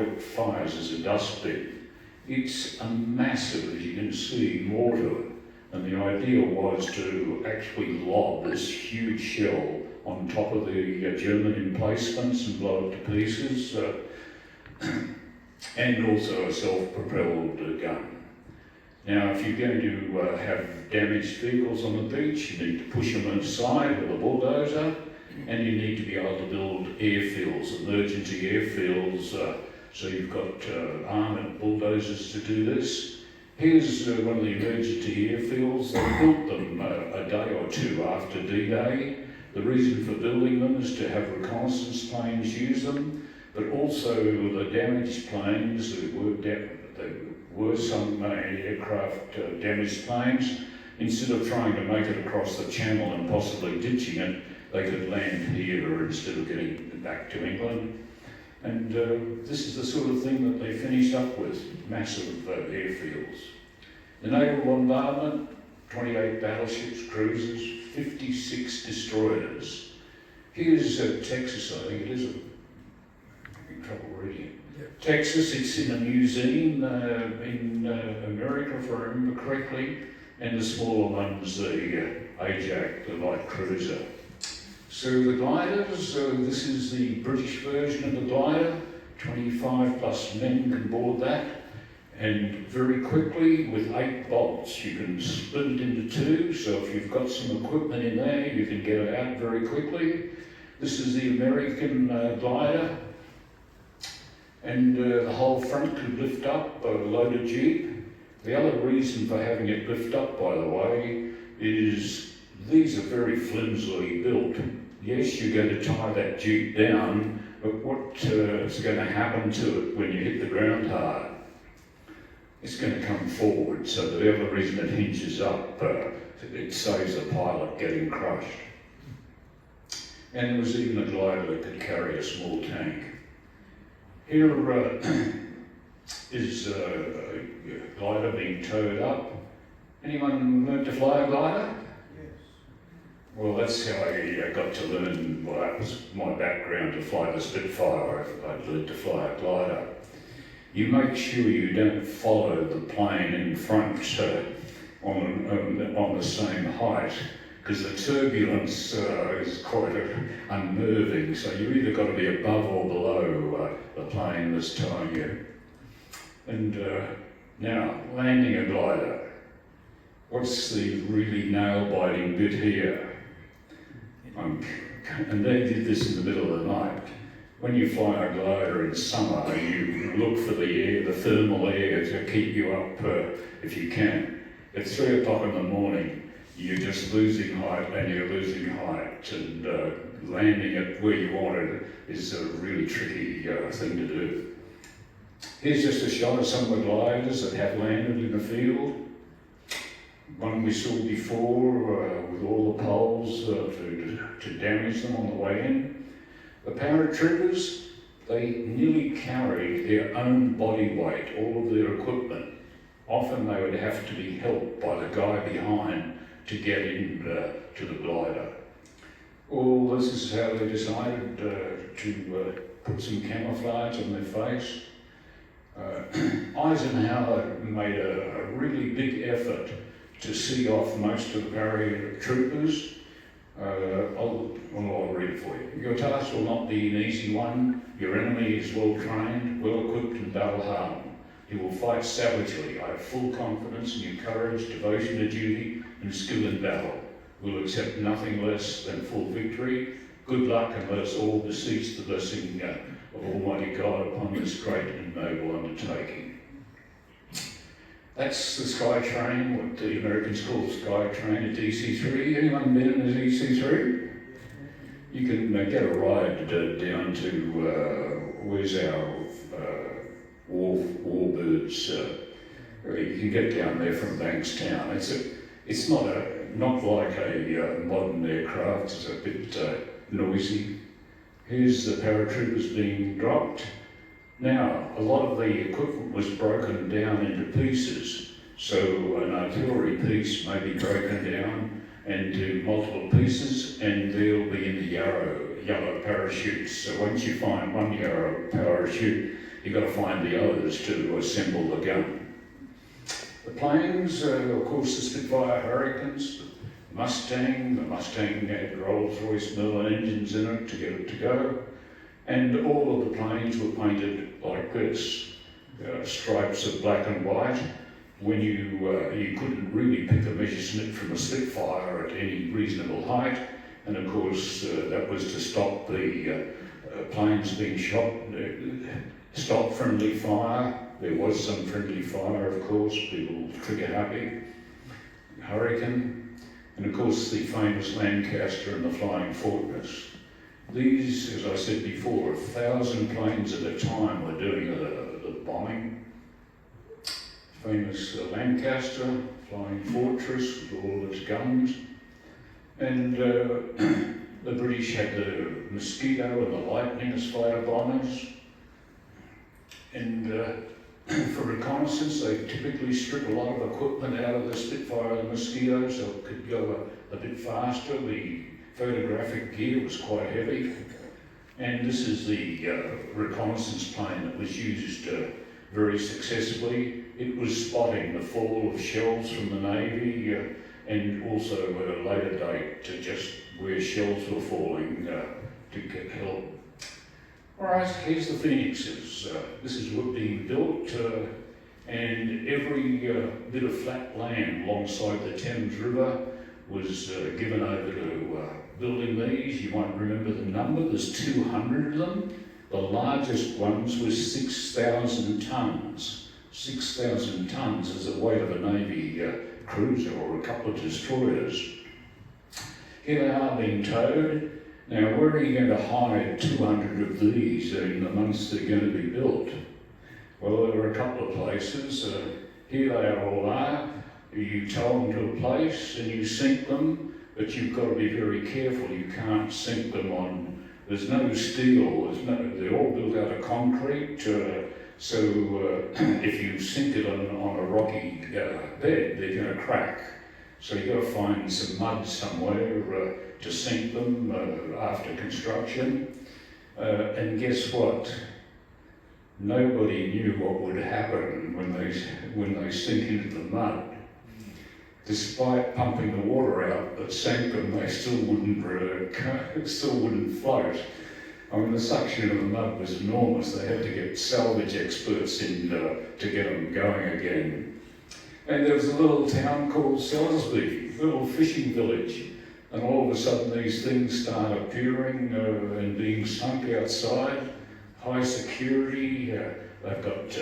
it fires is a dust bin. It's a massive, as you can see, mortar. And the idea was to actually lob this huge shell on top of the German emplacements and blow it to pieces. And also a self-propelled gun. Now, if you're going to have damaged vehicles on the beach, you need to push them aside with a bulldozer, and you need to be able to build airfields, emergency airfields, so you've got armoured bulldozers to do this. Here's one of the emergency airfields. They built them a day or 2 after D-Day. The reason for building them is to have reconnaissance planes use them, but also the damaged planes, there were some aircraft damaged planes. Instead of trying to make it across the channel and possibly ditching it, they could land here instead of getting back to England. And this is the sort of thing that they finished up with, massive airfields. The naval bombardment, 28 battleships, cruisers, 56 destroyers. Here's Texas, I think it is. I'm in trouble reading it. Yep. Texas, it's in a museum in America, if I remember correctly, and the smaller one's the Ajax, the light cruiser. So the gliders, this is the British version of the glider, 25 plus men can board that, and very quickly with 8 bolts you can split it into 2, so if you've got some equipment in there you can get it out very quickly. This is the American glider, and the whole front could lift up, a loaded jeep. The other reason for having it lift up, by the way, is these are very flimsily built. Yes, you're going to tie that jeep down, but what is going to happen to it when you hit the ground hard? It's going to come forward, so the other reason it hinges up, it saves the pilot getting crushed. And there was even a glider that could carry a small tank. Here is a glider being towed up. Anyone learned to fly a glider? Well, that's how I got to learn. Well, that was my background, to fly the Spitfire. I'd learned to fly a glider. You make sure you don't follow the plane in front on the same height, because the turbulence is quite unnerving. So you either got to be above or below the plane that's towing you. And now, landing a glider. What's the really nail-biting bit here? And they did this in the middle of the night. When you fly a glider in summer, you look for the air, the thermal air, to keep you up if you can. At 3 o'clock in the morning, you're just losing height and you're losing height, and landing it where you want it is a really tricky thing to do. Here's just a shot of some of the gliders that have landed in the field. One we saw before with all the poles to damage them on the way in. The paratroopers, they nearly carried their own body weight, all of their equipment. Often they would have to be helped by the guy behind to get in to the glider. Well, this is how they decided to put some camouflage on their face. Eisenhower made a really big effort to see off most of the paratroopers. I'll read it for you. Your task will not be an easy one. Your enemy is well trained, well equipped and battle hardened. He will fight savagely. I have full confidence in your courage, devotion to duty, and skill in battle. We'll accept nothing less than full victory. Good luck, and let us all beseech the blessing of Almighty God upon this great and noble undertaking. That's the Sky Train, what the Americans call the Sky Train at DC3. Anyone been in the DC3? You can get a ride down to, where's our Warbirds? You can get down there from Bankstown. It's not like a modern aircraft. It's a bit noisy. Here's the paratroopers being dropped. Now, a lot of the equipment was broken down into pieces, so an artillery piece may be broken down into multiple pieces, and they'll be in the yellow parachutes. So once you find one yellow parachute, you've got to find the others to assemble the gun. The planes, of course, the Spitfire Hurricanes, the Mustang had Rolls-Royce Merlin engines in it to get it to go. And all of the planes were painted like this, stripes of black and white. When you couldn't really pick a measure snip from a Spitfire at any reasonable height, and of course that was to stop the planes being shot, stop friendly fire. There was some friendly fire, of course, people trigger happy. Hurricane, and of course the famous Lancaster and the Flying Fortress. These, as I said before, 1,000 planes at a time were doing the bombing. Famous Lancaster, Flying Fortress with all its guns. And the British had the Mosquito and the Lightning as fighter bombers. And for reconnaissance, they typically strip a lot of equipment out of the Spitfire and the Mosquito so it could go a bit faster. The photographic gear was quite heavy, and this is the reconnaissance plane that was used very successfully. It was spotting the fall of shells from the Navy and also at a later date to just where shells were falling to get help. Alright, here's the Phoenixes. This is what being built, and every bit of flat land alongside the Thames River was given over to building these. You might remember the number, there's 200 of them. The largest ones was 6,000 tonnes. 6,000 tonnes is the weight of a Navy cruiser or a couple of destroyers. Here they are being towed. Now, where are you going to hide 200 of these in the months they're going to be built? Well, there are a couple of places. Here they all are. You tow them to a place and you sink them, but you've got to be very careful. You can't sink them on, there's no steel, they're all built out of concrete, so if you sink it on a rocky bed, they're going to crack. So you've got to find some mud somewhere to sink them after construction. And guess what? Nobody knew what would happen when they sink into the mud. Despite pumping the water out that sank them, they still wouldn't float. I mean, the suction of the mud was enormous. They had to get salvage experts in to get them going again. And there was a little town called Salisbury, a little fishing village. And all of a sudden these things start appearing and being sunk outside. High security, they've got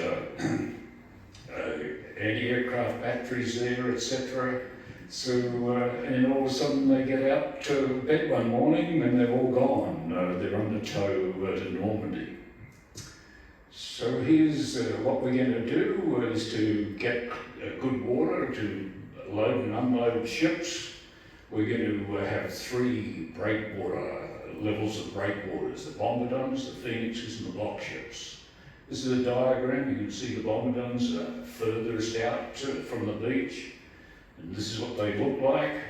anti-aircraft batteries there, etc. So, and all of a sudden they get out to bed one morning and they're all gone. They're under tow to Normandy. So here's what we're going to do is to get good water to load and unload ships. We're going to have 3 breakwater levels of breakwaters, the bombardons, the phoenixes and the block ships. This is a diagram. You can see the bombardons furthest out from the beach, and this is what they look like.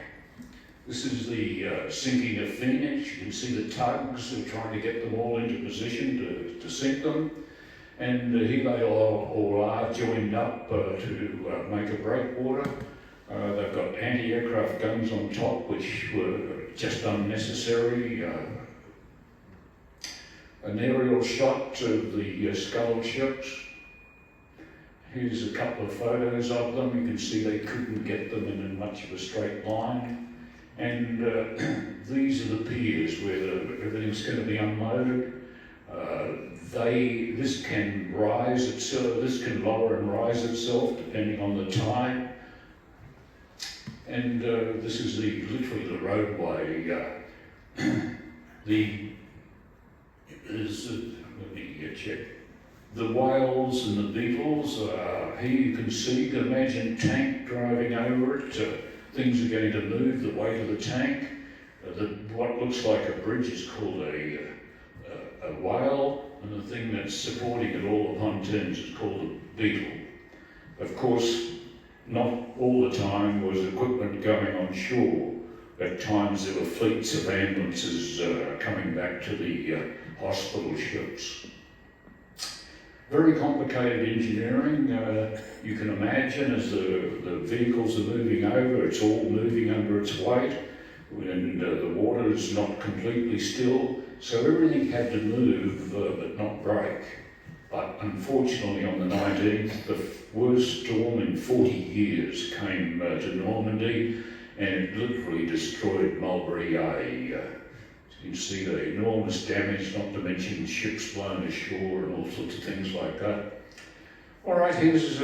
This is the sinking of Phoenix. You can see the tugs trying to get them all into position to sink them. And here they all are joined up to make a breakwater. They've got anti-aircraft guns on top, which were just unnecessary. An aerial shot of the scuttled ships. Here's a couple of photos of them. You can see they couldn't get them in much of a straight line. And these are the piers where everything's going to be unloaded. This can rise itself, this can lower and rise itself depending on the tide. And this is literally the roadway. Let me check. The whales and the beetles, here you can see, you can imagine a tank driving over it. Things are going to move the weight of the tank. What looks like a bridge is called a whale, and the thing that's supporting it all the pontoons is called a beetle. Of course, not all the time was equipment going on shore. At times there were fleets of ambulances coming back to the hospital ships. Very complicated engineering. You can imagine as the vehicles are moving over, it's all moving under its weight, and the water is not completely still, so everything had to move but not break. But unfortunately on the 19th, the worst storm in 40 years came to Normandy, and it literally destroyed Mulberry Bay. You can see the enormous damage, not to mention ships blown ashore and all sorts of things like that. All right, here's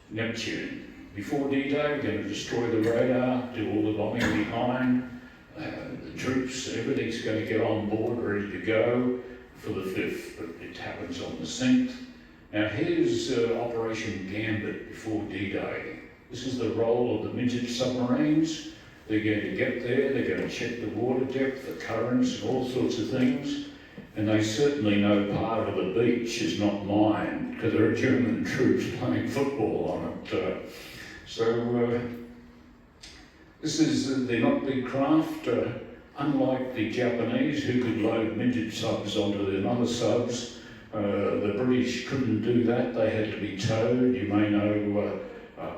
Neptune. Before D-Day, we're going to destroy the radar, do all the bombing behind. The troops, everything's going to get on board, ready to go for the 5th, but it happens on the 6th. Now here's Operation Gambit before D-Day. This is the role of the midget submarines. They're going to get there, they're going to check the water depth, the currents, and all sorts of things. And they certainly know part of the beach is not mined, because there are German troops playing football on it. They're not big craft. Unlike the Japanese, who could load midget subs onto their mother subs, the British couldn't do that. They had to be towed. You may know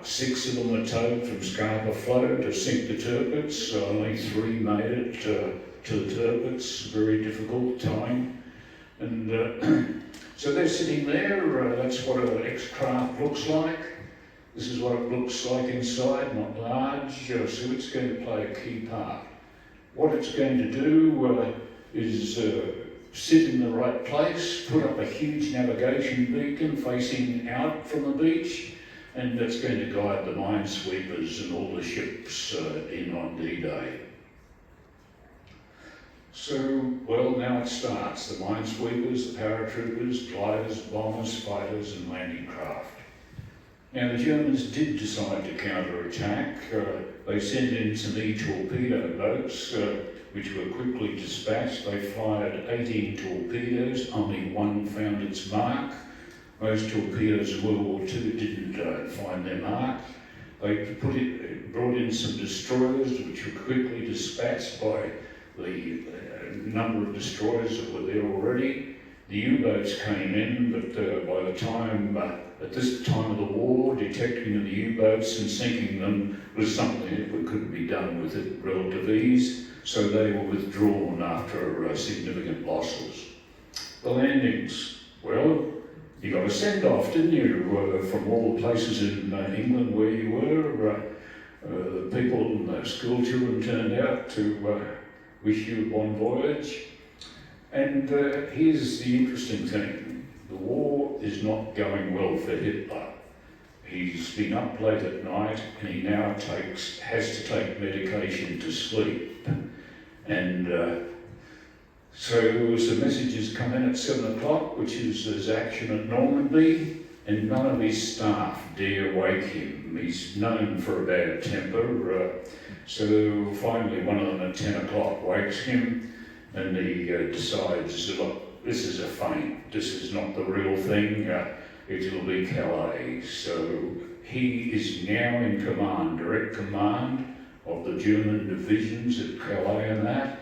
6 of them were towed from Scarborough Flow to sink the Tirpitz. Only 3 made it to the Tirpitz. Very difficult time. And so they're sitting there. That's what an ex-craft looks like. This is what it looks like inside, not large, so it's going to play a key part. What it's going to do is sit in the right place, put up a huge navigation beacon facing out from the beach, and that's going to guide the minesweepers and all the ships in on D-Day. So, well, now it starts. The minesweepers, the paratroopers, gliders, bombers, fighters, and landing craft. Now, the Germans did decide to counter-attack. They sent in some torpedo boats, which were quickly dispatched. They fired 18 torpedoes, only 1 found its mark. Most torpedoes in World War II didn't find their mark. They brought in some destroyers, which were quickly dispatched by the number of destroyers that were there already. The U-boats came in, but by the time, at this time of the war, detecting the U-boats and sinking them was something that couldn't be done with it relative ease, so they were withdrawn after significant losses. The landings, well, you got a send-off, didn't you, from all the places in England where you were. The people and the school children turned out to wish you a bon voyage. And here's the interesting thing. The war is not going well for Hitler. He's been up late at night and he now has to take medication to sleep. And so some messages come in at 7 o'clock, which is there's action at Normandy, and none of his staff dare wake him. He's known for a bad temper. So finally one of them at 10 o'clock wakes him, and he decides, look, this is a feint, this is not the real thing, it'll be Calais. So he is now in command, direct command of the German divisions at Calais and that,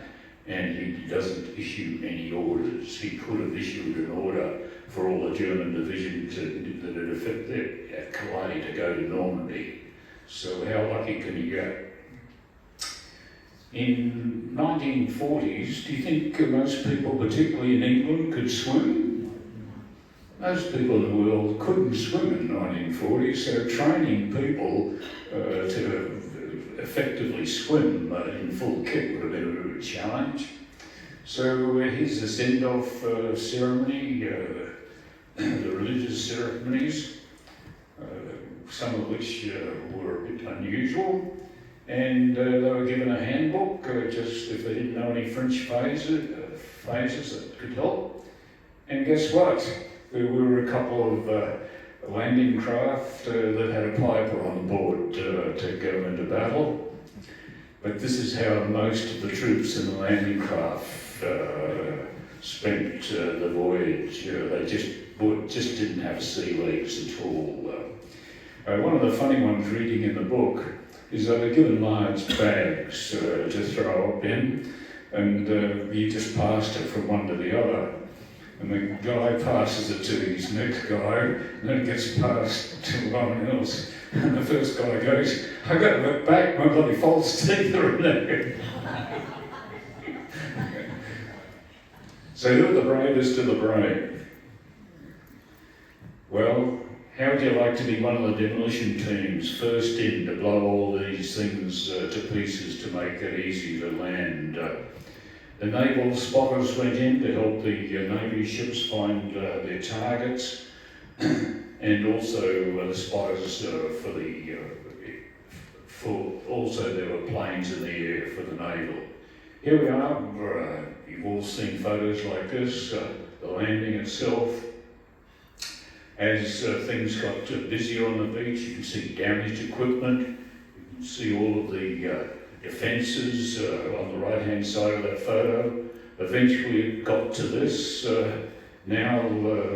and he doesn't issue any orders. He could have issued an order for all the German divisions that had affected at Calais to go to Normandy. So how lucky can you get? In 1940s, do you think most people, particularly in England, could swim? Most people in the world couldn't swim in 1940s, so training people to effectively swim in full kit would have been a bit of a challenge. So here's the send-off ceremony, the religious ceremonies, some of which were a bit unusual, and they were given a handbook just if they didn't know any French phrases that could help. And guess what? There were a couple of landing craft that had a piper on board to go into battle. But this is how most of the troops in the landing craft spent the voyage. They just didn't have sea legs at all. One of the funny ones reading in the book is that they're given large bags to throw up in, and you just passed it from one to the other. And the guy passes it to his next guy, and then it gets passed to someone else. And the first guy goes, "I got to look back, my bloody false teeth are in there." So who are the bravest of the brave? Well, how would you like to be one of the demolition teams, first in to blow all these things to pieces to make it easy to land? The naval spotters went in to help the Navy ships find their targets, and also the spotters also there were planes in the air for the naval. Here we are, you've all seen photos like this, the landing itself. As things got busier on the beach, you can see damaged equipment, you can see all of the defences on the right-hand side of that photo. Eventually it got to this, now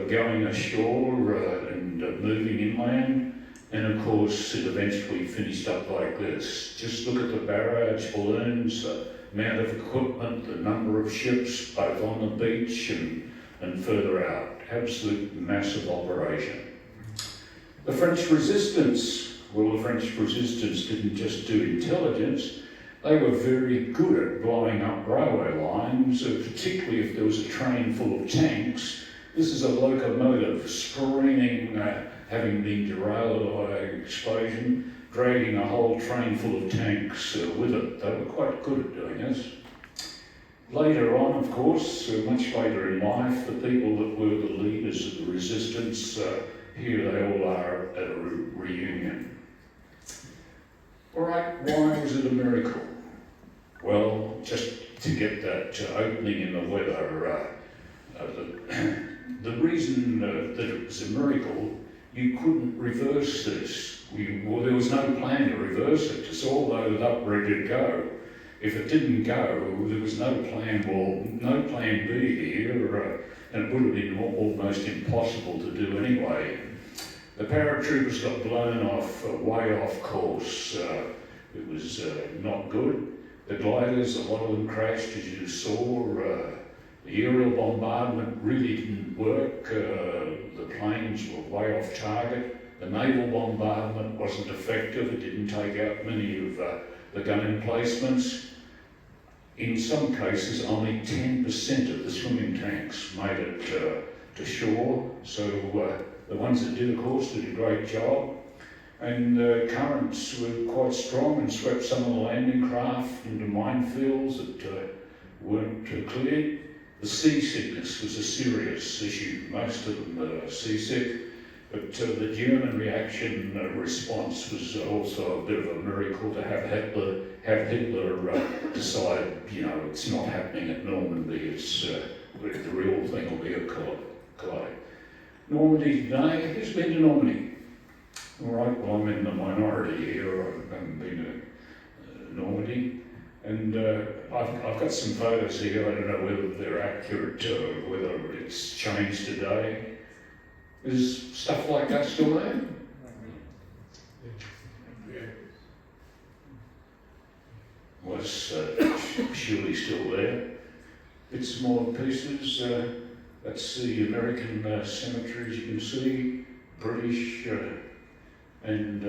going ashore and moving inland, and of course it eventually finished up like this. Just look at the barrage balloons, the amount of equipment, the number of ships both on the beach and further out. Absolute massive operation. The French resistance, well, the French resistance didn't just do intelligence, they were very good at blowing up railway lines, particularly if there was a train full of tanks. This is a locomotive screaming, having been derailed by an explosion, dragging a whole train full of tanks with it. They were quite good at doing this. Later on, of course, much later in life, the people that were the leaders of the resistance, here they all are at a reunion. All right, why was it a miracle? Well, just to get that opening in the weather, the reason that it was a miracle, you couldn't reverse this. There was no plan to reverse it. It's all loaded up, ready to go. If it didn't go, there was no plan B here, and it would have been almost impossible to do anyway. The paratroopers got blown off, way off course. It was not good. The gliders, a lot of them crashed, as you saw. The aerial bombardment really didn't work. The planes were way off target. The naval bombardment wasn't effective. It didn't take out many of the gun emplacements. In some cases, only 10% of the swimming tanks made it to shore. So the ones that did, of course, did a great job. And currents were quite strong and swept some of the landing craft into minefields that weren't cleared. The seasickness was a serious issue. Most of them were seasick. But the German reaction response was also a bit of a miracle to have Hitler decide, it's not happening at Normandy, the real thing will be a collide. Normandy today, who's been to Normandy? All right, well, I'm in the minority here, I haven't been to Normandy. And I've got some photos here, I don't know whether they're accurate or whether it's changed today. Is stuff like that still there? Was surely still there. Bits more pieces. That's the American cemeteries you can see, British, and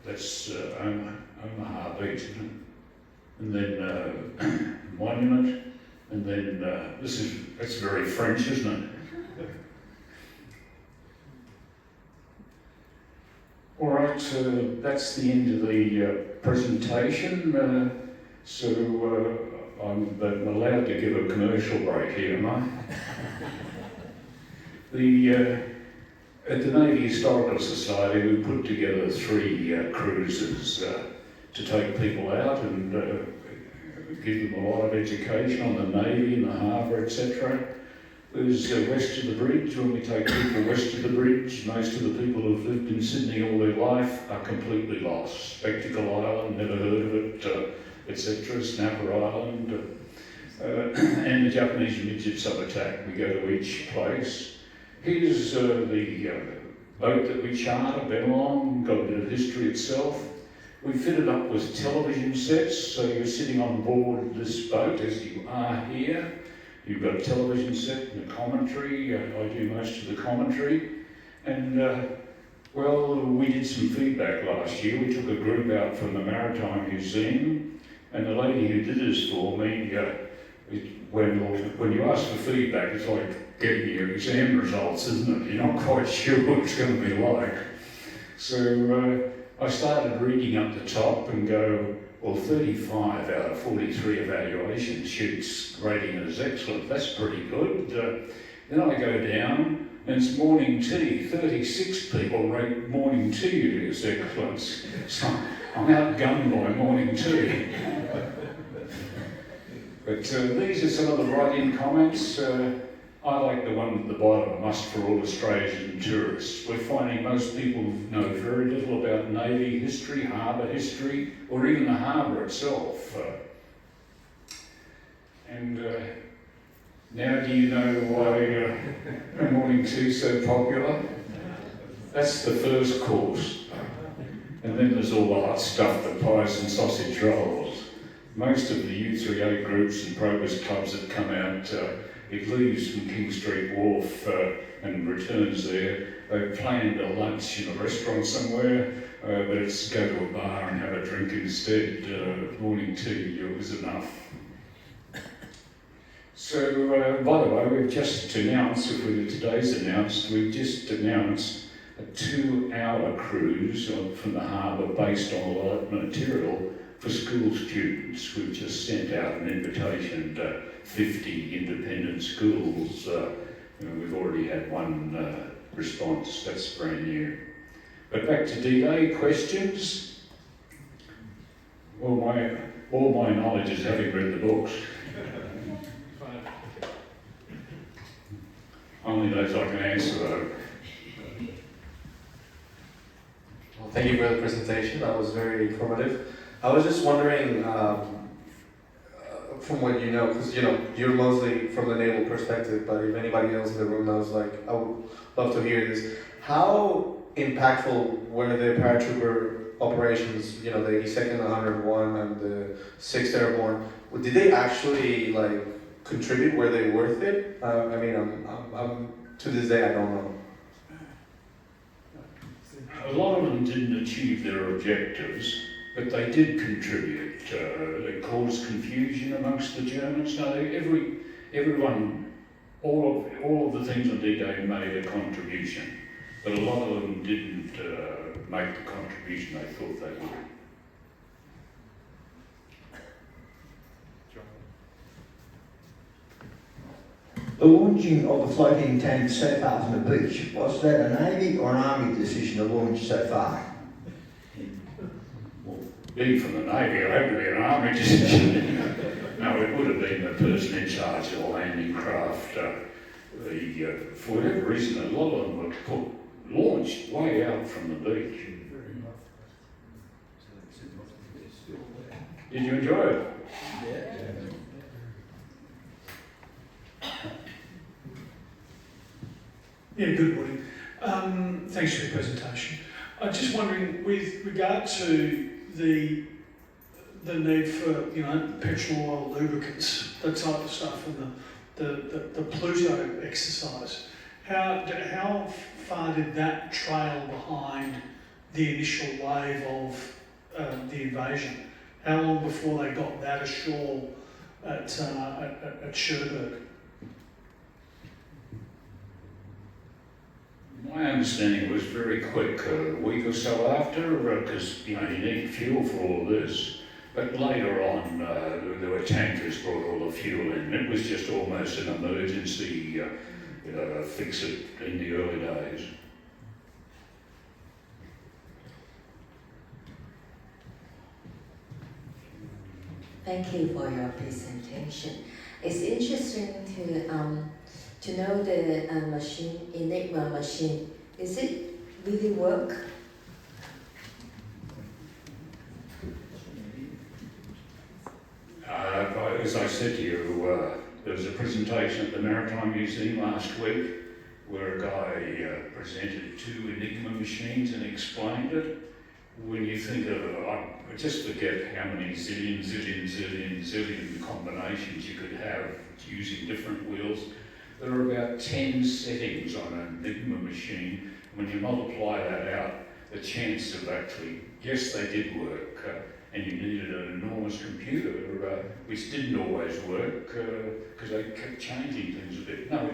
That's Omaha Beach, isn't it? And then Monument, and then that's very French, isn't it? All right, that's the end of the presentation. I'm allowed to give a commercial break here, am I? At the Navy Historical Society, we put together 3 cruises to take people out and give them a lot of education on the Navy and the harbour, etc. There's west of the bridge. When we take people west of the bridge, most of the people who've lived in Sydney all their life are completely lost. Spectacle Island, never heard of it, etc. Snapper Island, and the Japanese midget sub-attack. We go to each place. Here's the boat that we charter, Benelong, got a bit of history itself. We fitted up with television sets, so you're sitting on board this boat as you are here. You've got a television set and a commentary. I do most of the commentary. And, we did some feedback last year. We took a group out from the Maritime Museum, and the lady who did this for me, when you ask for feedback, it's like getting your exam results, isn't it? You're not quite sure what it's going to be like. So I started reading up the top and go, well, 35 out of 43 evaluation sheets rating it as excellent. That's pretty good. Then I go down and it's morning tea. 36 people rate morning tea as excellent. So I'm outgunned by morning tea. But these are some of the write-in comments. I like the one at the bottom, a must for all Australian tourists. We're finding most people know very little about Navy history, harbour history, or even the harbour itself. Now do you know why morning tea is so popular? That's the first course. And then there's all the hot stuff, the pies and sausage rolls. Most of the U3A groups and progress clubs that come out, it leaves from King Street Wharf and returns there. They've planned a lunch in a restaurant somewhere, but it's go to a bar and have a drink instead. Morning tea is enough. So, by the way, we've just announced, today's announced, we've just announced a 2-hour cruise from the harbour based on a lot of material for school students. We've just sent out an invitation to 50 independent schools. We've already had one response. That's brand new. But back to D-Day, questions? All my knowledge is having read the books. Only those I can answer though. Well, thank you for the presentation. That was very informative. I was just wondering, from what you know, because you're mostly from the naval perspective, but if anybody else in the room knows, I would love to hear this. How impactful were the paratrooper operations? The 82nd, 101, and the 6th Airborne. Did they actually contribute? Were they worth it? I'm to this day I don't know. A lot of them didn't achieve their objectives, but they did contribute. They caused confusion amongst the Germans. No, everyone, all of the things on D-Day made a contribution, but a lot of them didn't make the contribution they thought they would. The launching of the floating tank so far from the beach, was that a Navy or an Army decision to launch so far? Being from the Navy, it had to be an Army decision. No, it would have been the person in charge of the landing craft. For whatever reason, a lot of them were launched way out from the beach. Did you enjoy it? Yeah, good morning. Thanks for your presentation. I'm just wondering, with regard to the need for petrol oil lubricants, that type of stuff, and the Pluto exercise, how far did that trail behind the initial wave of the invasion? How long before they got that ashore at Cherbourg? My understanding was very quick, a week or so after, because you need fuel for all this. But later on, there were tankers brought all the fuel in. It was just almost an emergency fix it in the early days. Thank you for your presentation. It's interesting to know the machine, Enigma machine. Is it really work? As I said to you, there was a presentation at the Maritime Museum last week where a guy presented 2 Enigma machines and explained it. When you think of it, I just forget how many zillion combinations you could have using different wheels. There are about 10 settings on an Enigma machine. When you multiply that out, the chance of actually, yes, they did work, and you needed an enormous computer, which didn't always work, because they kept changing things a bit. No,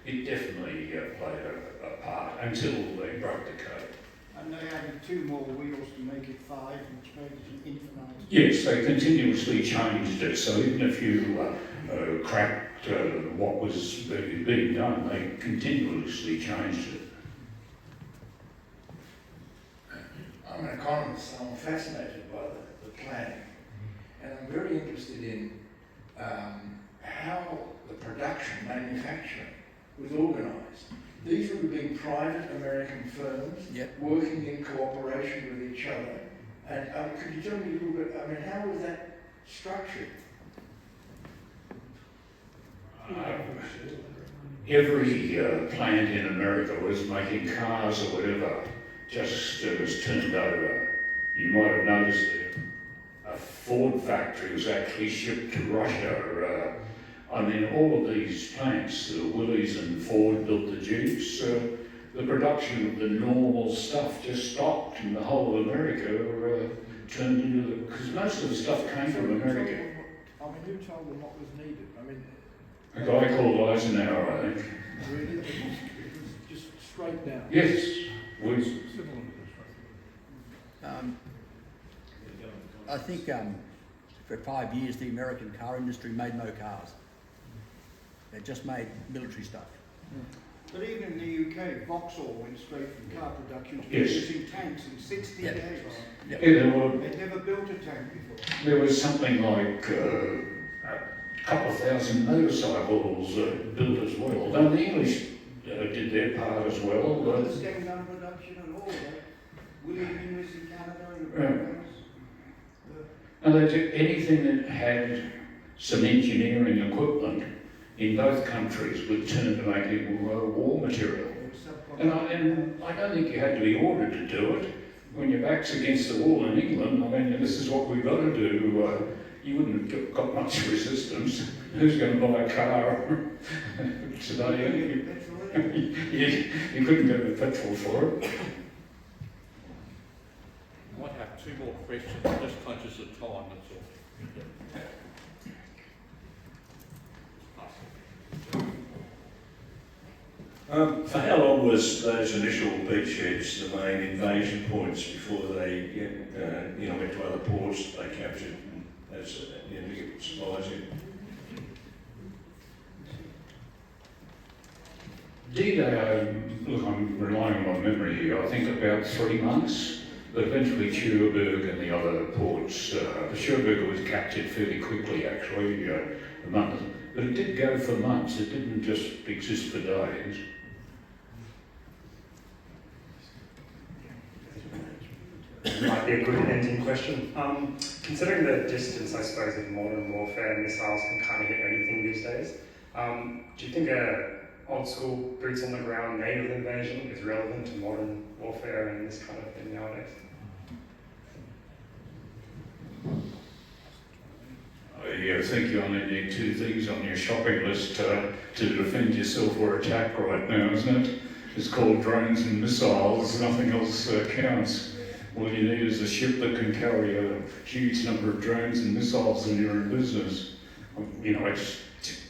it definitely played a part until they broke the code. And they added 2 more wheels to make it 5, which made it an infinite. Yes, they continuously changed it, so even if you cracked what was being done, they continuously changed it. I'm an economist, so I'm fascinated by the planning, and I'm very interested in how the production, manufacturing was organised. These would have been private American firms working in cooperation with each other. And could you tell me a little bit, how was that structured? Every plant in America was making cars or whatever, just was turned over. You might have noticed that a Ford factory was actually shipped to Russia. All of these plants, Willys and Ford built the Jeeps, the production of the normal stuff just stopped, and the whole of America turned into because most of the stuff came from America. Who told them what was needed? A guy called Eisenhower, I think. Really? It was just straight down. Yes, was. I think for 5 years the American car industry made no cars. They just made military stuff. But even in the UK, Vauxhall went straight from car production to Yes. producing tanks in 60 days. Yep. They'd never built a tank before. There was something like a couple of thousand motorcycles built as well. Then the English did their part as well. Not the same gun production at all. William Henry's in Canada and the Americans. And they did anything that had some engineering equipment in both countries would turn to making war material. And I don't think you had to be ordered to do it. When your back's against the wall in England, this is what we've got to do. You wouldn't have got much resistance. Who's going to buy a car today? You couldn't get the petrol for it. I might have 2 more questions, I'm just conscious of time, that's all. For how long was those initial beachheads the main invasion points before they went to other ports that they captured as to get supplies in? D-Day, look, I'm relying on memory here, I think about 3 months, but eventually Cherbourg and the other ports, Cherbourg was captured fairly quickly actually, a month, but it did go for months, it didn't just exist for days. Might be a good ending question. Considering the distance, I suppose, of modern warfare, missiles can kind of hit anything these days, do you think a old school boots on the ground naval invasion is relevant to modern warfare and this kind of thing nowadays? I think you only need 2 things on your shopping list to defend yourself or attack right now, isn't it? It's called drones and missiles, nothing else counts. All you need is a ship that can carry a huge number of drones and missiles and you're in business. You know, it's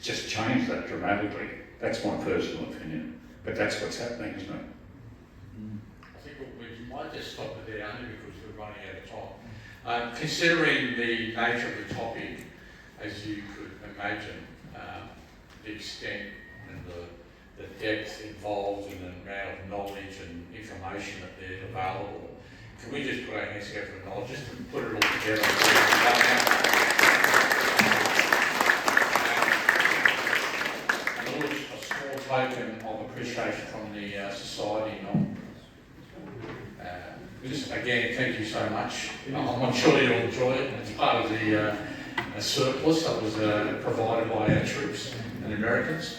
just changed that dramatically. That's my personal opinion. But that's what's happening, isn't it? I think we might just stop it there only because we're running out of time. Considering the nature of the topic, as you could imagine, the extent and the depth involved and the amount of knowledge and information that there's available, can we just put our hands together for knowledge, just to put it all together? And also a small token of appreciation from the society. Just again, thank you so much. I'm sure you'll enjoy it. It's part of the surplus that was provided by our troops and Americans.